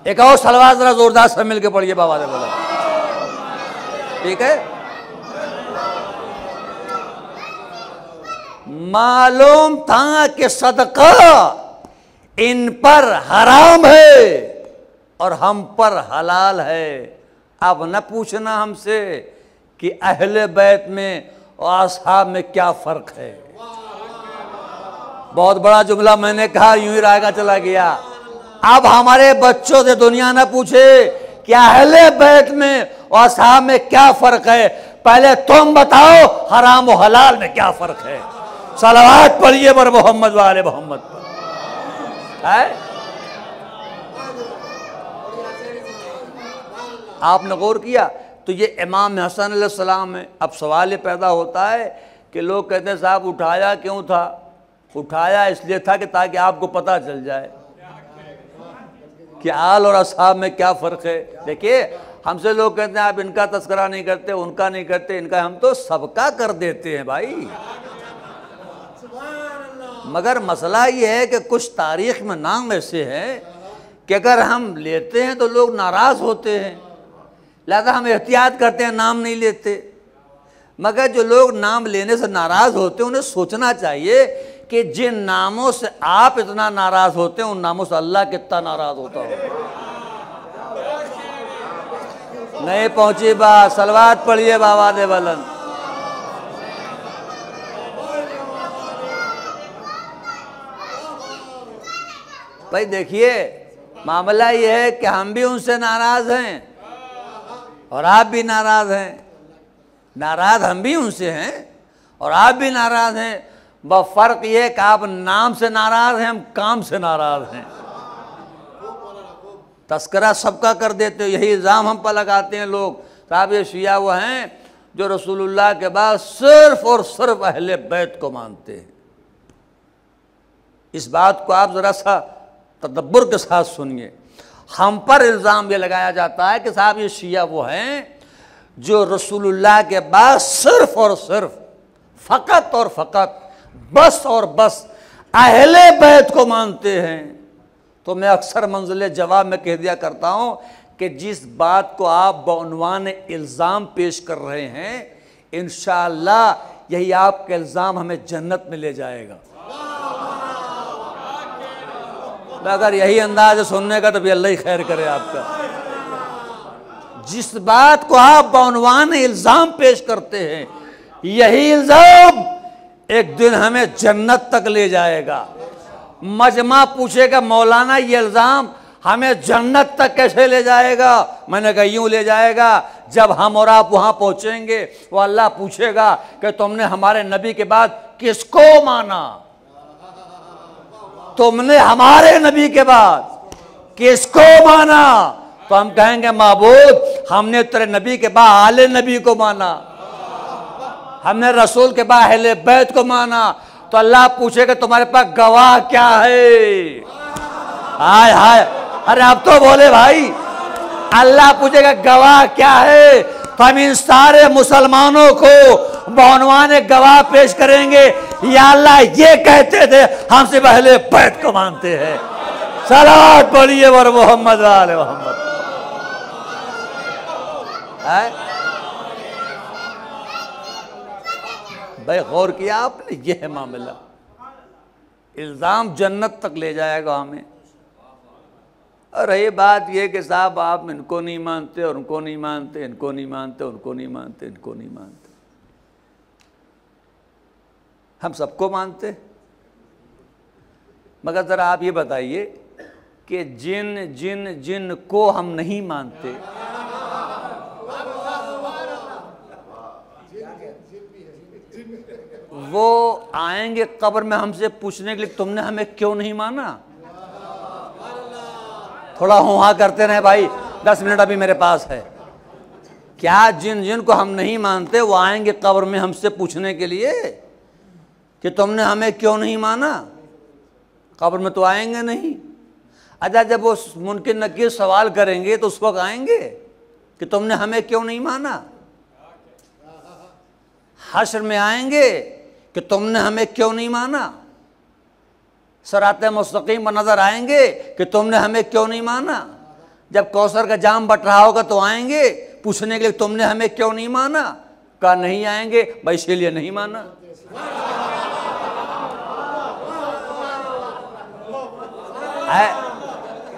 एक और सलवात जरा जोरदार से मिल के पढ़िए बाबा ने बोला, ठीक है। मालूम था कि सदका इन पर हराम है और हम पर हलाल है। अब न पूछना हमसे कि अहले बैत में और असहाब में क्या फर्क है। बहुत बड़ा जुमला मैंने कहा, यूं ही रायगा चला गया। अब हमारे बच्चों से दुनिया न पूछे कि अहले बैत में और असहाब में क्या फर्क है, पहले तुम बताओ हराम और हलाल में क्या फर्क है। सलावत पढ़िए बर मोहम्मद वाले मोहम्मद पर। है आपने गौर किया? तो ये इमाम हसन अलैहिस्सलाम है। अब सवाल ये पैदा होता है कि लोग कहते हैं साहब उठाया क्यों था? उठाया इसलिए था कि ताकि आपको पता चल जाए कि आल और असहाब में क्या फ़र्क है। देखिए, हमसे लोग कहते हैं आप इनका तस्करा नहीं करते, उनका नहीं करते, इनका, हम तो सबका कर देते हैं भाई। मगर मसला ये है कि कुछ तारीख में नाम ऐसे हैं कि अगर हम लेते हैं तो लोग नाराज़ होते हैं, लिहाजा हम एहतियात करते हैं, नाम नहीं लेते। मगर जो लोग नाम लेने से नाराज़ होते हैं उन्हें सोचना चाहिए कि जिन नामों से आप इतना नाराज़ होते हैं उन नामों से अल्लाह कितना नाराज़ होता हो। नहीं पहुंची बात, सलवात पढ़िए बाबा दे बलन। भाई देखिए, मामला ये है कि हम भी उनसे नाराज़ हैं और आप भी नाराज़ हैं। नाराज़ हम भी उनसे हैं और आप भी नाराज़ हैं। बस फ़र्क ये है कि आप नाम से नाराज़ हैं, हम काम से नाराज़ हैं। तस्करा सबका कर देते हो, यही इल्ज़ाम हम पर लगाते हैं लोग, साहब ये शिया वो हैं जो रसूलुल्लाह के बाद सिर्फ़ और सिर्फ अहले बैत को मानते हैं। इस बात को आप ज़रा सा तदब्बुर के साथ सुनिए। हम पर इल्ज़ाम ये लगाया जाता है कि साहब ये शिया वो हैं जो रसूलुल्लाह के बाद सिर्फ और सिर्फ, फ़कत और फ़कत, बस और बस अहले बैत को मानते हैं। तो मैं अक्सर मंजिल जवाब में कह दिया करता हूँ कि जिस बात को आप बउनवान इल्ज़ाम पेश कर रहे हैं, इंशाअल्लाह यही आपका इल्ज़ाम हमें जन्नत में ले जाएगा। अगर यही अंदाज है सुनने का तो भी अल्लाह ही खैर करे आपका। जिस बात को आप बउनवान इल्ज़ाम पेश करते हैं, यही इल्ज़ाम एक दिन हमें जन्नत तक ले जाएगा। मजमा पूछेगा मौलाना ये इल्ज़ाम हमें जन्नत तक कैसे ले जाएगा? मैंने कहा यूं ले जाएगा, जब हम और आप वहां पहुंचेंगे वो अल्लाह पूछेगा कि तुमने हमारे नबी के बाद किसको माना? तुमने हमारे नबी के बाद किसको माना? तो हम कहेंगे माबूद हमने तेरे नबी के बाद आले नबी को माना, हमने रसूल के बाद अहले बैत को माना। तो अल्लाह पूछेगा तुम्हारे पास गवाह क्या है? हाय हाय, अरे अब तो बोले भाई। अल्लाह पूछेगा गवाह क्या है? तो हम इन सारे मुसलमानों को बउनवान गवाह पेश करेंगे, या अल्लाह ये कहते थे हम सिर्फ अहले बैत को मानते हैं। सलावत पढ़िए वर मोहम्मद वाले मोहम्मद। भाई गौर किया आपने? ये है मामला। इल्ज़ाम जन्नत तक ले जाएगा हमें। और ये बात ये कि साहब आप इनको नहीं मानते और उनको नहीं मानते, इनको नहीं मानते, उनको नहीं मानते, इनको नहीं मानते, हम सबको मानते। मगर ज़रा आप ये बताइए कि जिन जिन जिन को हम नहीं मानते, वो आएंगे कब्र में हमसे पूछने के लिए तुमने हमें क्यों नहीं माना? थोड़ा हुआ करते रहे भाई, 10 मिनट अभी मेरे पास है। क्या जिन जिन को हम नहीं मानते वो आएंगे कब्र में हमसे पूछने के लिए कि तुमने हमें क्यों नहीं माना? कब्र में तो आएंगे नहीं। अच्छा, जब वो मुनकिर नकीर सवाल करेंगे तो उस वक्त आएंगे कि तुमने हमें क्यों नहीं माना? हश्र में आएंगे कि तुमने हमें क्यों नहीं माना? सराते मुस्तकीम पर नजर आएंगे कि तुमने हमें क्यों नहीं माना? जब कौसर का जाम बट रहा होगा तो आएंगे पूछने के लिए तुमने हमें क्यों नहीं माना? कहा नहीं आएंगे भाई, इसीलिए नहीं माना।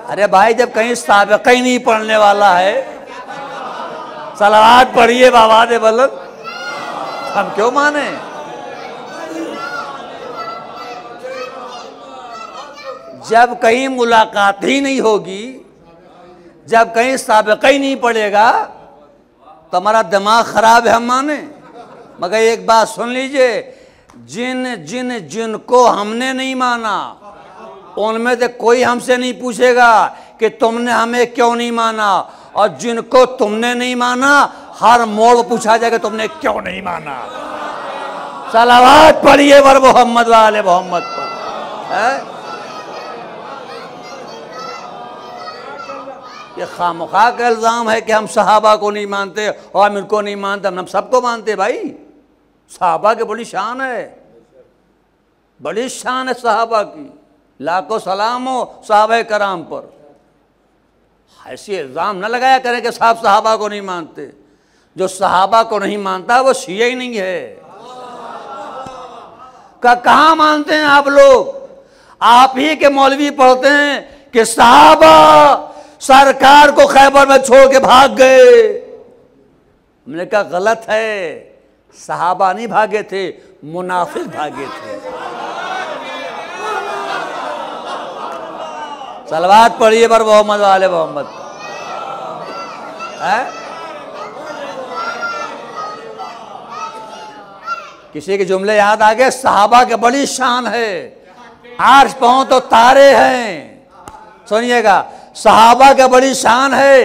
अरे भाई, जब कहीं साबिक़ा ही नहीं पढ़ने वाला है, सलावत पढ़िए बाबा दे बलन, हम क्यों माने? जब कहीं मुलाकात ही नहीं होगी, जब कहीं साबिक़ा ही नहीं पड़ेगा तो हमारा दिमाग खराब है, हम माने। मगर एक बात सुन लीजिए, जिन जिन जिनको हमने नहीं माना उनमें से कोई हमसे नहीं पूछेगा कि तुमने हमें क्यों नहीं माना। और जिनको तुमने नहीं माना हर मोड़ पर पूछा जाएगा तुमने क्यों नहीं माना। सलावत पढ़िए वर मोहम्मद वाले मोहम्मद पर। ये खामखा का इल्जाम है कि हम सहाबा को नहीं मानते और हम इनको नहीं मानते। हम सबको मानते भाई। सहाबा की बड़ी शान है, बड़ी शान है सहाबा की। लाखों सलाम हो सहाबा कराम पर। ऐसे इल्जाम न लगाया करें कि साहब सहाबा को नहीं मानते। जो सहाबा को नहीं मानता वो शिया ही नहीं है। कहाँ मानते हैं आप लोग? आप ही के मौलवी पढ़ते हैं कि सहाबा सरकार को खैबर में छोड़ के भाग गए। हमने कहा गलत है, सहाबा नहीं भागे थे, मुनाफिक भागे थे। सलवात पढ़िए पर मोहम्मद वाले मोहम्मद है। किसी के जुमले याद आ गए? सहाबा के बड़ी शान है, आर्श पांव तो तारे हैं। सुनिएगा, सहाबा के बड़ी शान है,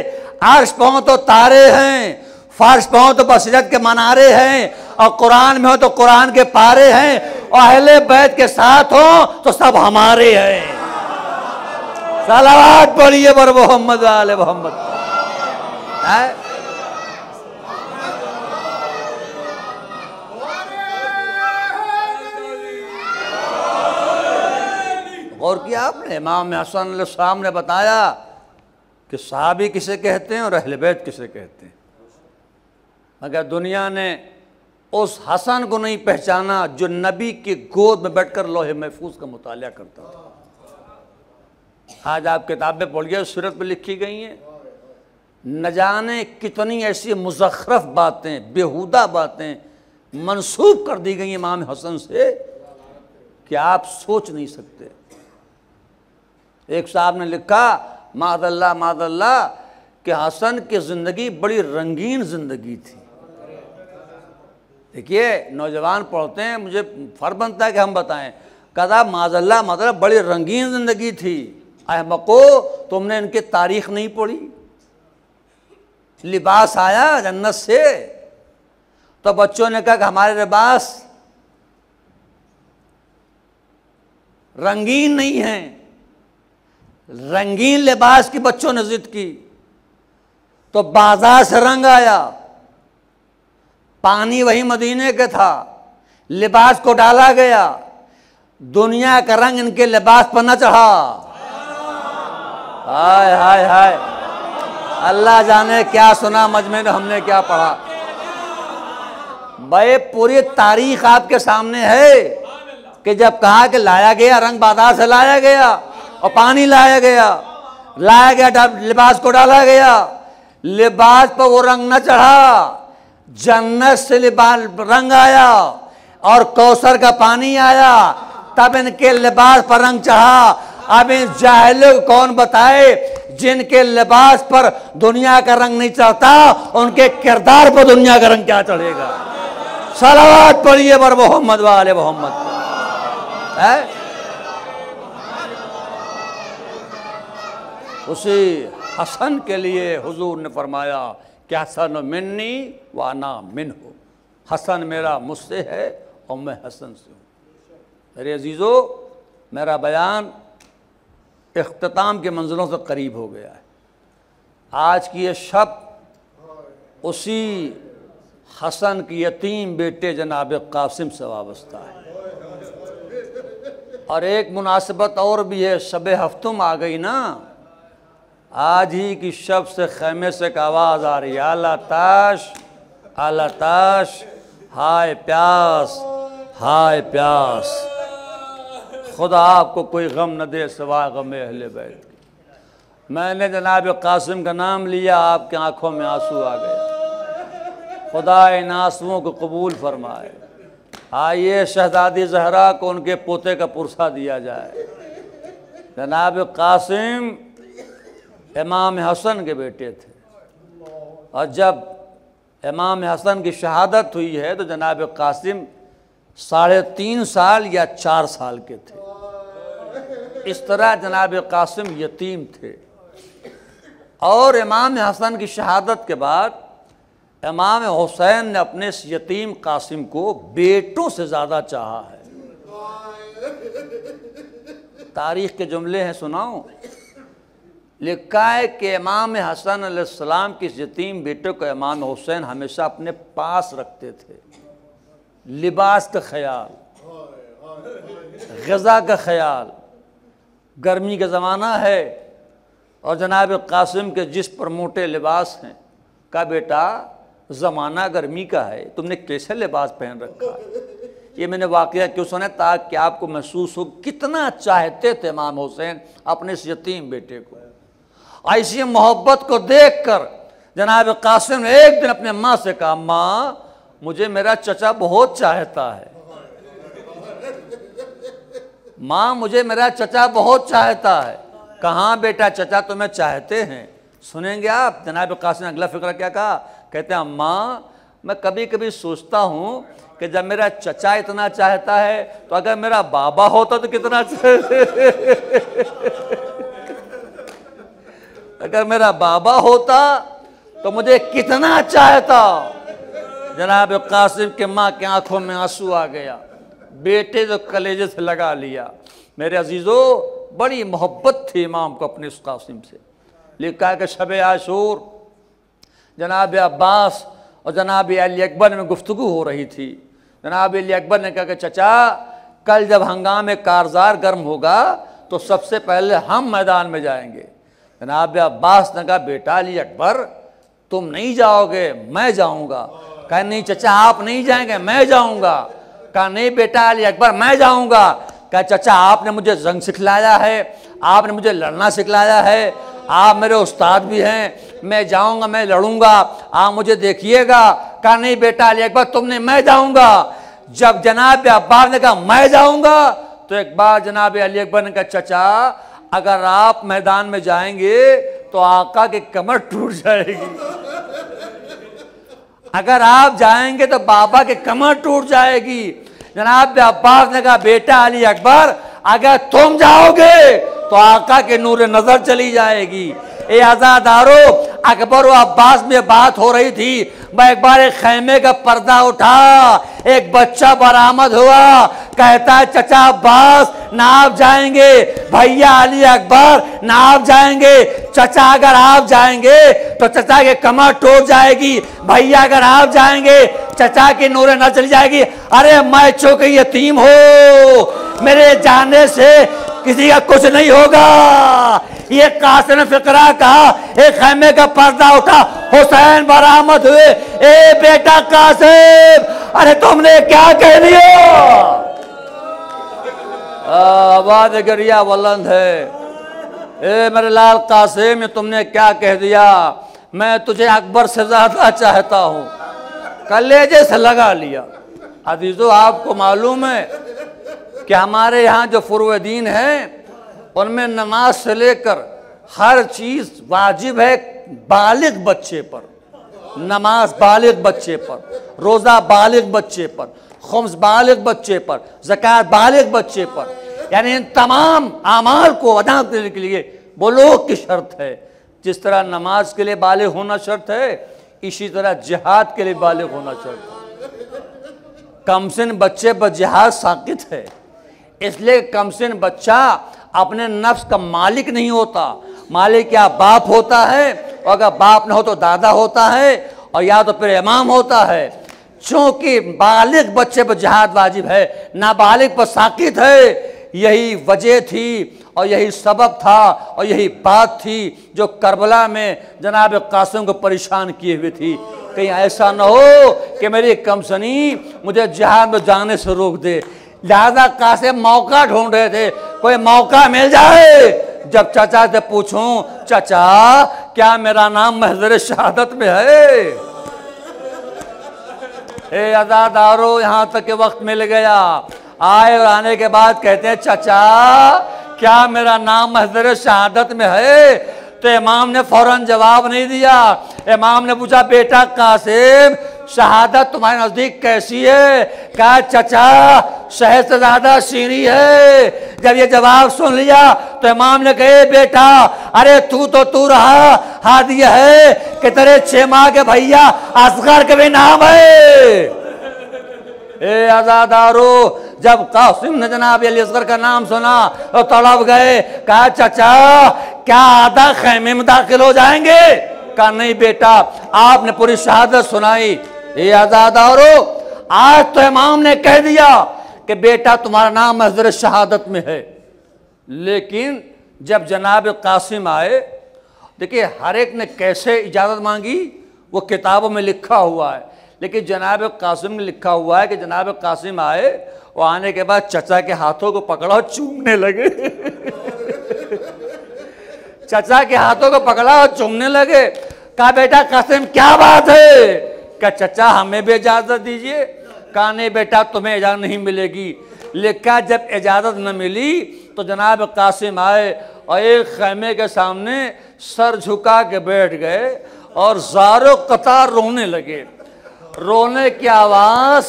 आर्श पांव तो तारे हैं, फर्श पांव तो मस्जिद के मनारे हैं, और कुरान में हो तो कुरान के पारे हैं, और अहले बैत के साथ हो तो सब हमारे हैं। सलावत पढ़िए पर मोहम्मद वाले मोहम्मद है। गौर किया आपने? इमाम हसन अलैहिस्सलाम ने बताया कि सहाबी किसे कहते हैं और अहले बैत किसे कहते हैं। मगर दुनिया ने उस हसन को नहीं पहचाना जो नबी की गोद में बैठकर लौहे महफूज का मुतालिया करता था। आज आप किताबें पढ़िए, सीरत में लिखी गई हैं, न जाने कितनी ऐसी मुज़ख्रफ बातें, बेहुदा बातें मंसूब कर दी गई इमाम हसन से कि आप सोच नहीं सकते। एक साहब ने लिखा मादल्ला कि हसन की ज़िंदगी बड़ी रंगीन ज़िंदगी थी। देखिए, नौजवान पढ़ते हैं, मुझे फ़र्ज बनता है कि हम बताएं। कहा मादल्ला मतलब बड़ी रंगीन ज़िंदगी थी। अहमको, तुमने इनकी तारीख नहीं पढ़ी? लिबास आया जन्नत से तो बच्चों ने कहा कि हमारे लिबास रंगीन नहीं है। रंगीन लिबास की बच्चों ने जिद की तो बाजार से रंग आया। पानी वही मदीने का था, लिबास को डाला गया, दुनिया का रंग इनके लिबास पर न चढ़ा। हाय हाय हाय, अल्लाह जाने क्या सुना मजमे में, हमने क्या पढ़ा। भाई पूरी तारीख आपके सामने है कि जब कहा कि लाया गया रंग बाजार से लाया गया और पानी लाया गया लिबास को डाला गया, लिबास पर वो रंग न चढ़ा। जन्नत से लिबास रंग आया और कौसर का पानी आया, तब इनके लिबास पर रंग चढ़ा। अब इन जाहिलों को कौन बताए जिनके लिबास पर दुनिया का रंग नहीं चढ़ता, उनके किरदार पर दुनिया का रंग क्या चढ़ेगा। सलावत पढ़िए पर मोहम्मद वाले मोहम्मद है। उसी हसन के लिए हुजूर ने फरमाया कि हसन मिन्नी व अना मिन्हु, हसन मेरा मुझसे है और मैं हसन से हूँ। मेरे अजीज़ो, मेरा बयान इख्तिताम के मंजिलों से करीब हो गया है। आज की ये शब उसी हसन की यतीम बेटे जनाब कासिम से वाबस्ता है। और एक मुनासिबत और भी है, शब हफ्तुम आ गई ना, आज ही की शब से खैमे से एक आवाज़ आ रही है, आला ताश हाय प्यास हाय प्यास। खुदा आपको कोई गम न दे सिवाय गम अहले बैत की। मैंने जनाब कासिम का नाम लिया, आपके आंखों में आंसू आ गए। खुदा इन आंसुओं को कबूल फरमाए। आइए शहजादी ज़हरा को उनके पोते का पुरसा दिया जाए। जनाब कासिम इमाम हसन के बेटे थे, और जब इमाम हसन की शहादत हुई है तो जनाब कासिम 3.5 साल या 4 साल के थे। इस तरह जनाब कासिम यतीम थे। और इमाम हसन की शहादत के बाद इमाम हुसैन ने अपने इस यतीम कासिम को बेटों से ज़्यादा चाहा है। तारीख के जुमले हैं, सुनाऊं? लिखा है कि इमाम हसन अलैहिस्सलाम के इस यतीम बेटे को इमाम हुसैन हमेशा अपने पास रखते थे। लिबास का ख्याल, ग़िज़ा का ख्याल, गर्मी का ज़माना है और जनाब कासिम के जिस पर मोटे लिबास हैं, का बेटा ज़माना गर्मी का है, तुमने कैसे लिबास पहन रखा है? ये मैंने वाक़या क्यों सुना, ताकि आपको महसूस हो कितना चाहते थे इमाम हुसैन अपने इस यतीम बेटे को। ऐसी मोहब्बत को देखकर जनाब कासिम ने एक दिन अपने माँ से कहा, माँ मुझे मेरा चचा बहुत चाहता है, माँ मुझे मेरा चचा बहुत चाहता है। कहाँ बेटा चचा तुम्हें चाहते हैं? सुनेंगे आप। जनाब कासिम ने अगला फिक्र क्या कहा? कहते हैं माँ मैं कभी कभी सोचता हूँ कि जब मेरा चचा इतना चाहता है तो अगर मेरा बाबा होता तो कितना अगर मेरा बाबा होता तो मुझे कितना चाहता। जनाब कासिम के माँ की आंखों में आंसू आ गया, बेटे तो कलेजे से लगा लिया। मेरे अजीज़ों, बड़ी मोहब्बत थी इमाम को अपने उस कासिम से। लिखा है कि शब आशूर जनाब अब्बास और जनाब अली अकबर में गुफ्तगू हो रही थी। जनाब अली अकबर ने कहा कि चचा कल जब हंगामे कारजार गर्म होगा तो सबसे पहले हम मैदान में जाएंगे। जनाब अब्बास ने कहा बेटा अली अकबर तुम नहीं जाओगे, मैं जाऊंगा। कहा नहीं चचा आप नहीं जाएंगे, मैं जाऊंगा। कहा नहीं बेटा अली अकबर मैं जाऊंगा। कहा चचा आपने मुझे जंग सिखलाया है, आपने मुझे लड़ना सिखलाया है, आप मेरे उस्ताद भी हैं, मैं जाऊंगा, मैं लड़ूंगा, आप मुझे देखिएगा। कहा नहीं बेटा अली अकबर तुमने, मैं जाऊंगा। जब जनाब अब्बास ने कहा मैं जाऊंगा तो एक बार जनाब अली अकबर ने कहा चचा अगर आप मैदान में जाएंगे तो आका की कमर टूट जाएगी, अगर आप जाएंगे तो बाबा की कमर टूट जाएगी। जनाब अब्बास ने कहा बेटा अली अकबर अगर तुम जाओगे तो आका के नूर नजर चली जाएगी। ए आजादारो, अकबर और अब्बास में बात हो रही थी। मैं एक बार एक खैमे का पर्दा उठा, एक बच्चा बरामद हुआ, कहता है चचा अब्बास ना आप जाएंगे, भैया अली अकबर ना आप जाएंगे। चचा अगर आप जाएंगे तो चचा के कमर टूट जाएगी, भैया अगर आप जाएंगे चचा की नूर न चली जाएगी। अरे मैं चूंकि यतीम हो, मेरे जाने से किसी का कुछ नहीं होगा। ये कासिम ने फिक्रा कहा, एक खैमे का पर्दा उठा, हुसैन बरामद हुए। ए बेटा कासिम, अरे तुमने क्या कह दिया? आवाज गरिया बुलंद है। ए मेरे लाल कासिम, तुमने क्या कह दिया? मैं तुझे अकबर से ज्यादा चाहता हूं। कलेजे से लगा लिया। अजीजों, आपको मालूम है कि हमारे यहाँ जो फुरवदीन हैं उनमें नमाज से लेकर हर चीज वाजिब है बालिग बच्चे पर। नमाज बालिग बच्चे पर, रोजा बालिग बच्चे पर, खुम्स बालिग बच्चे पर, ज़कात बालिग बच्चे पर, यानी इन तमाम आमाल को अदा करने के लिए बुलूग की शर्त है। जिस तरह नमाज के लिए बालिग होना शर्त है, इसी तरह जिहाद के लिए बालिग होना शर्त है। कमसिन बच्चे पर जिहाद साकित है, इसलिए कमसिन बच्चा अपने नफ्स का मालिक नहीं होता। मालिक या बाप होता है, और अगर बाप न हो तो दादा होता है, और या तो फिर इमाम होता है। चूंकि बालिग बच्चे पर जिहाद वाजिब है, नाबालिग पर साकित है। यही वजह थी और यही सबब था और यही बात थी जो करबला में जनाब कासिम को परेशान किए हुए थी। कहीं ऐसा न हो कि मेरी कमसनी मुझे जिहाद में जाने से रोक दे। लिहाजा कासिम मौका ढूंढ रहे थे, कोई मौका मिल जाए। जब चाचा से पूछूं, चाचा क्या मेरा नाम महज़र शहादत में है? ए अज़ादारो, यहां तक के वक्त मिल गया। आए और आने के बाद कहते हैं चाचा क्या मेरा नाम महज़र शहादत में है? तो इमाम ने फौरन जवाब नहीं दिया। इमाम ने पूछा बेटा कासिम शहादत तुम्हारे नजदीक कैसी है? कहा चचा शहद से ज्यादा शीरी है। जब ये जवाब सुन लिया तो इमाम ने कहे बेटा अरे तू रहा हादी है कि तेरे 6 माह के भैया असगर के भी नाम है। ए आजादारो, जब कासिम ने जनाब अली असगर का नाम सुना तो तड़प गए। कहा चचा क्या आधा खैमे में दाखिल हो जाएंगे? कहा नहीं बेटा, आपने पूरी शहादत सुनाई। ए आजादारो, आज तो इमाम ने कह दिया कि बेटा तुम्हारा नाम हज़रत शहादत में है, लेकिन जब जनाब कासिम आए, देखिए हर एक ने कैसे इजाज़त मांगी वो किताबों में लिखा हुआ है, लेकिन जनाब कासिम ने लिखा हुआ है कि जनाब कासिम आए और आने के बाद चचा के हाथों को पकड़ा और चूमने लगे। चचा के हाथों को पकड़ा और चूमने लगे। कहा बेटा कासिम क्या बात है? क्या चचा हमें भी इजाज़त दीजिए। कहा नहीं बेटा तुम्हें इजाज़त नहीं मिलेगी। लिखा जब इजाज़त न मिली तो जनाब कासिम आए और एक खैमे के सामने सर झुका के बैठ गए और ज़ारो कतार रोने लगे। रोने की आवाज़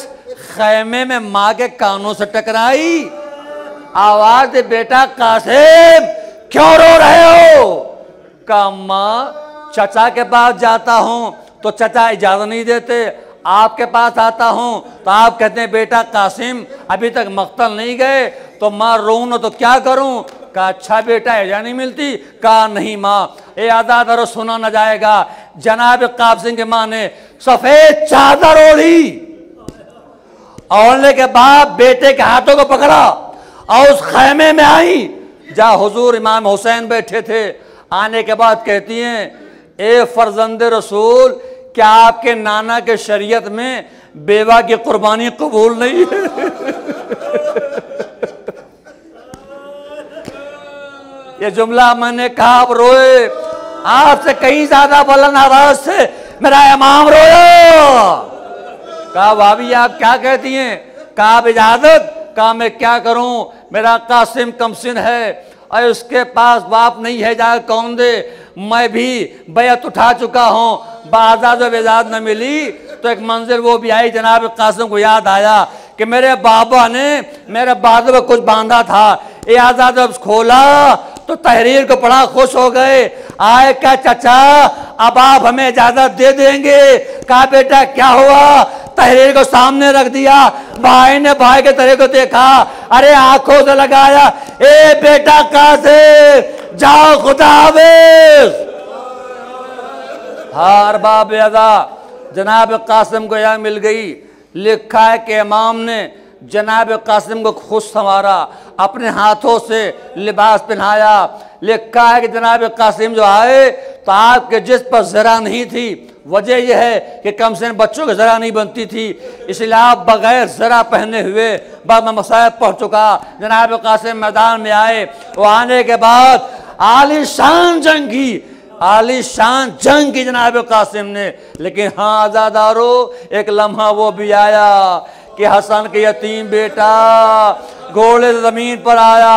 खैमे में माँ के कानों से टकराई। आवाज़ दे बेटा कासिम क्यों रो रहे हो? कहा माँ चचा के पास जाता हूँ तो चचा इजाज़त नहीं देते, आपके पास आता हूँ तो आप कहते हैं बेटा कासिम अभी तक मक्तल नहीं गए, तो माँ रोऊँ तो क्या करूँ? कहा अच्छा बेटा इजाज़त नहीं मिलती। कहा नहीं माँ, ये आज़ादारो सुना न जाएगा। जनाब कासिम के माँ ने सफ़ेद चादर ओढ़ी, ओढ़ने के बाद बेटे के हाथों को पकड़ा और उस खैमे में आई जहाँ हुजूर इमाम हुसैन बैठे थे। आने के बाद कहती हैं ए फर्जंद रसूल, क्या आपके नाना के शरीयत में बेवा की कुर्बानी कबूल नहीं है? ये जुमला मैंने कहा आप रोए, आपसे कहीं ज्यादा बुलंद आवाज से मेरा इमाम रोया। कहा भाभी आप क्या कहती हैं? कहा आप इजाजत। कहा मैं क्या करूं, मेरा कासिम कमसिन है और उसके पास बाप नहीं है, जा कौन दे। मैं भी बैत उठा चुका हूँ, बाजा जब इजाज़त न मिली तो एक मंजिल वो भी आई। जनाब कासिम को याद आया कि मेरे बाबा ने मेरे बाजू में कुछ बांधा था, ये आज़ाद जब खोला तो तहरीर को बड़ा खुश हो गए। आए क्या चचा अब आप हमें इजाज़त दे देंगे? कहा बेटा क्या हुआ? तहरीर को सामने रख दिया। भाई ने भाई के तरह को देखा, अरे आंखों से लगाया, ए बेटा कासिम जाओ खुदा हाफिज़। हार बाब अदा जनाब कासिम को यहाँ मिल गई। लिखा है कि इमाम ने जनाब कासिम को खुद संवारा, अपने हाथों से लिबास पहनाया। लिखा है कि जनाब कासिम जो आए तो आपके जिस्म पर ज़रा नहीं थी। वजह यह है कि कम से कम बच्चों की ज़रा नहीं बनती थी, इसलिए आप बगैर ज़रा पहने हुए बाद में मसायब पढ़ चुका। जनाब कासिम मैदान में आए, वो आने के बाद आलीशान जंग की, आलीशान जंग की जनाब कासिम ने। लेकिन हाँ आज़ादारो, एक लम्हा वो भी आया कि हसन के यतीम बेटा घोड़े से जमीन पर आया,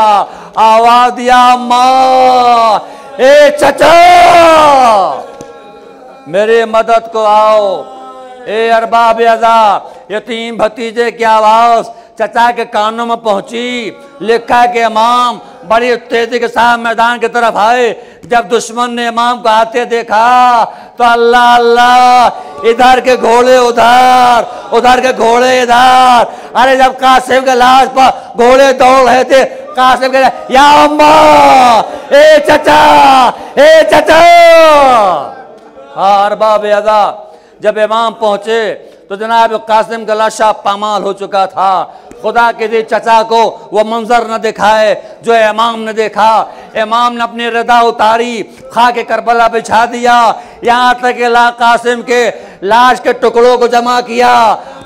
आवाज दिया माँ ए चचा मेरे मदद को आओ। ए अरबाब अज़ा, यतीम भतीजे की आवाज चचा के कानों में पहुंची। लिखा कि इमाम बड़ी तेजी के साथ मैदान की तरफ आए। जब दुश्मन ने इमाम को आते देखा तो अल्लाह अल्लाह, इधर के घोड़े उधर, उधर के घोड़े इधर। अरे जब कासिम के लाश पर घोड़े दौड़ रहे थे, कासिम के या अम्मा ए चचा, ए चचा। हाँ अरबाब अज़ा, जब इमाम पहुंचे तो जनाब कासिम का लाशा पामाल हो चुका था। खुदा के लिए चचा को वो मंजर न दिखाए जो इमाम ने देखा। इमाम ने अपनी रदा उतारी, खाके करबला बिछा दिया, यहाँ तक कि ला कासिम के लाश के टुकड़ों को जमा किया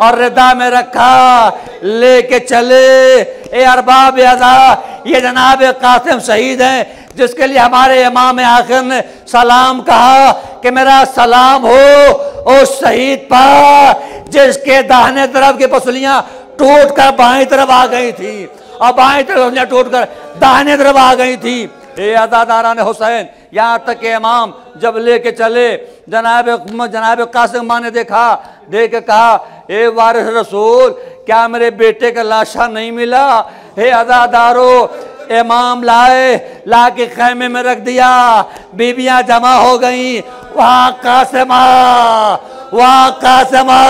और रदा में रखा, लेके चले। ए अरबाब अज़ा, ये जनाब कासिम शहीद हैं जिसके लिए हमारे इमाम आखिर ने सलाम कहा कि मेरा सलाम हो उस शहीद पर जिसके दाहिने तरफ की पसलियां टूट कर बाएं तरफ आ गई थी और बाएं तरफ टूट कर दाहिने तरफ आ गई थी। हे अज़ादारान हुसैन, यहाँ तक के इमाम जब लेके चले, जनाब कासिम ने देखा, देख के कहा, हे वारिस रसूल, क्या मेरे बेटे का लाशा नहीं मिला? हे अज़ादारो, इमाम लाए, ला के खैमे में रख दिया, बीबियां जमा हो गई, वहाँ कासिमा, वहाँ कासिमा,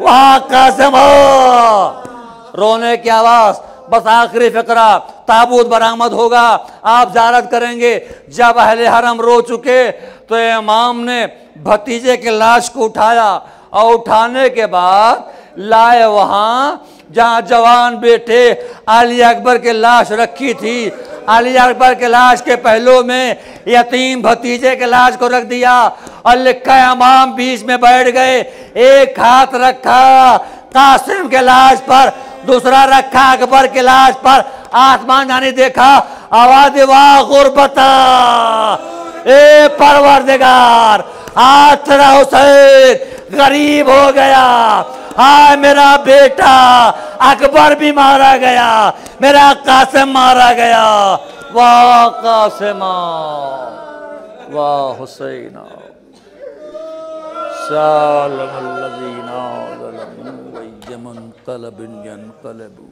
वहाँ कासिमा, रोने की आवाज। बस आखिरी फिक्रा, ताबूत बरामद होगा, आप ज़ियारत करेंगे। जब अहले हरम रो चुके तो इमाम ने भतीजे के लाश को उठाया और उठाने के बाद लाए वहाँ जहाँ जवान बेटे अली अकबर के लाश रखी थी। अली अकबर के लाश के पहलू में यतीम भतीजे के लाश को रख दिया और लिखा इमाम बीच में बैठ गए, एक हाथ रखा कासिम के लाश पर, दूसरा रखा अकबर के लाश पर, आसमान जाने देखा, आवाज वाह गुरबता, ए परवरदिगार, आज तेरा हुसैन गरीब हो गया, हाय मेरा बेटा अकबर भी मारा गया, मेरा कासिम मारा गया, वाह कासिमा, वाह हुसैना, सालमल्लज़ीना ज़लमू व यमन क़लबिन यनक़लबू।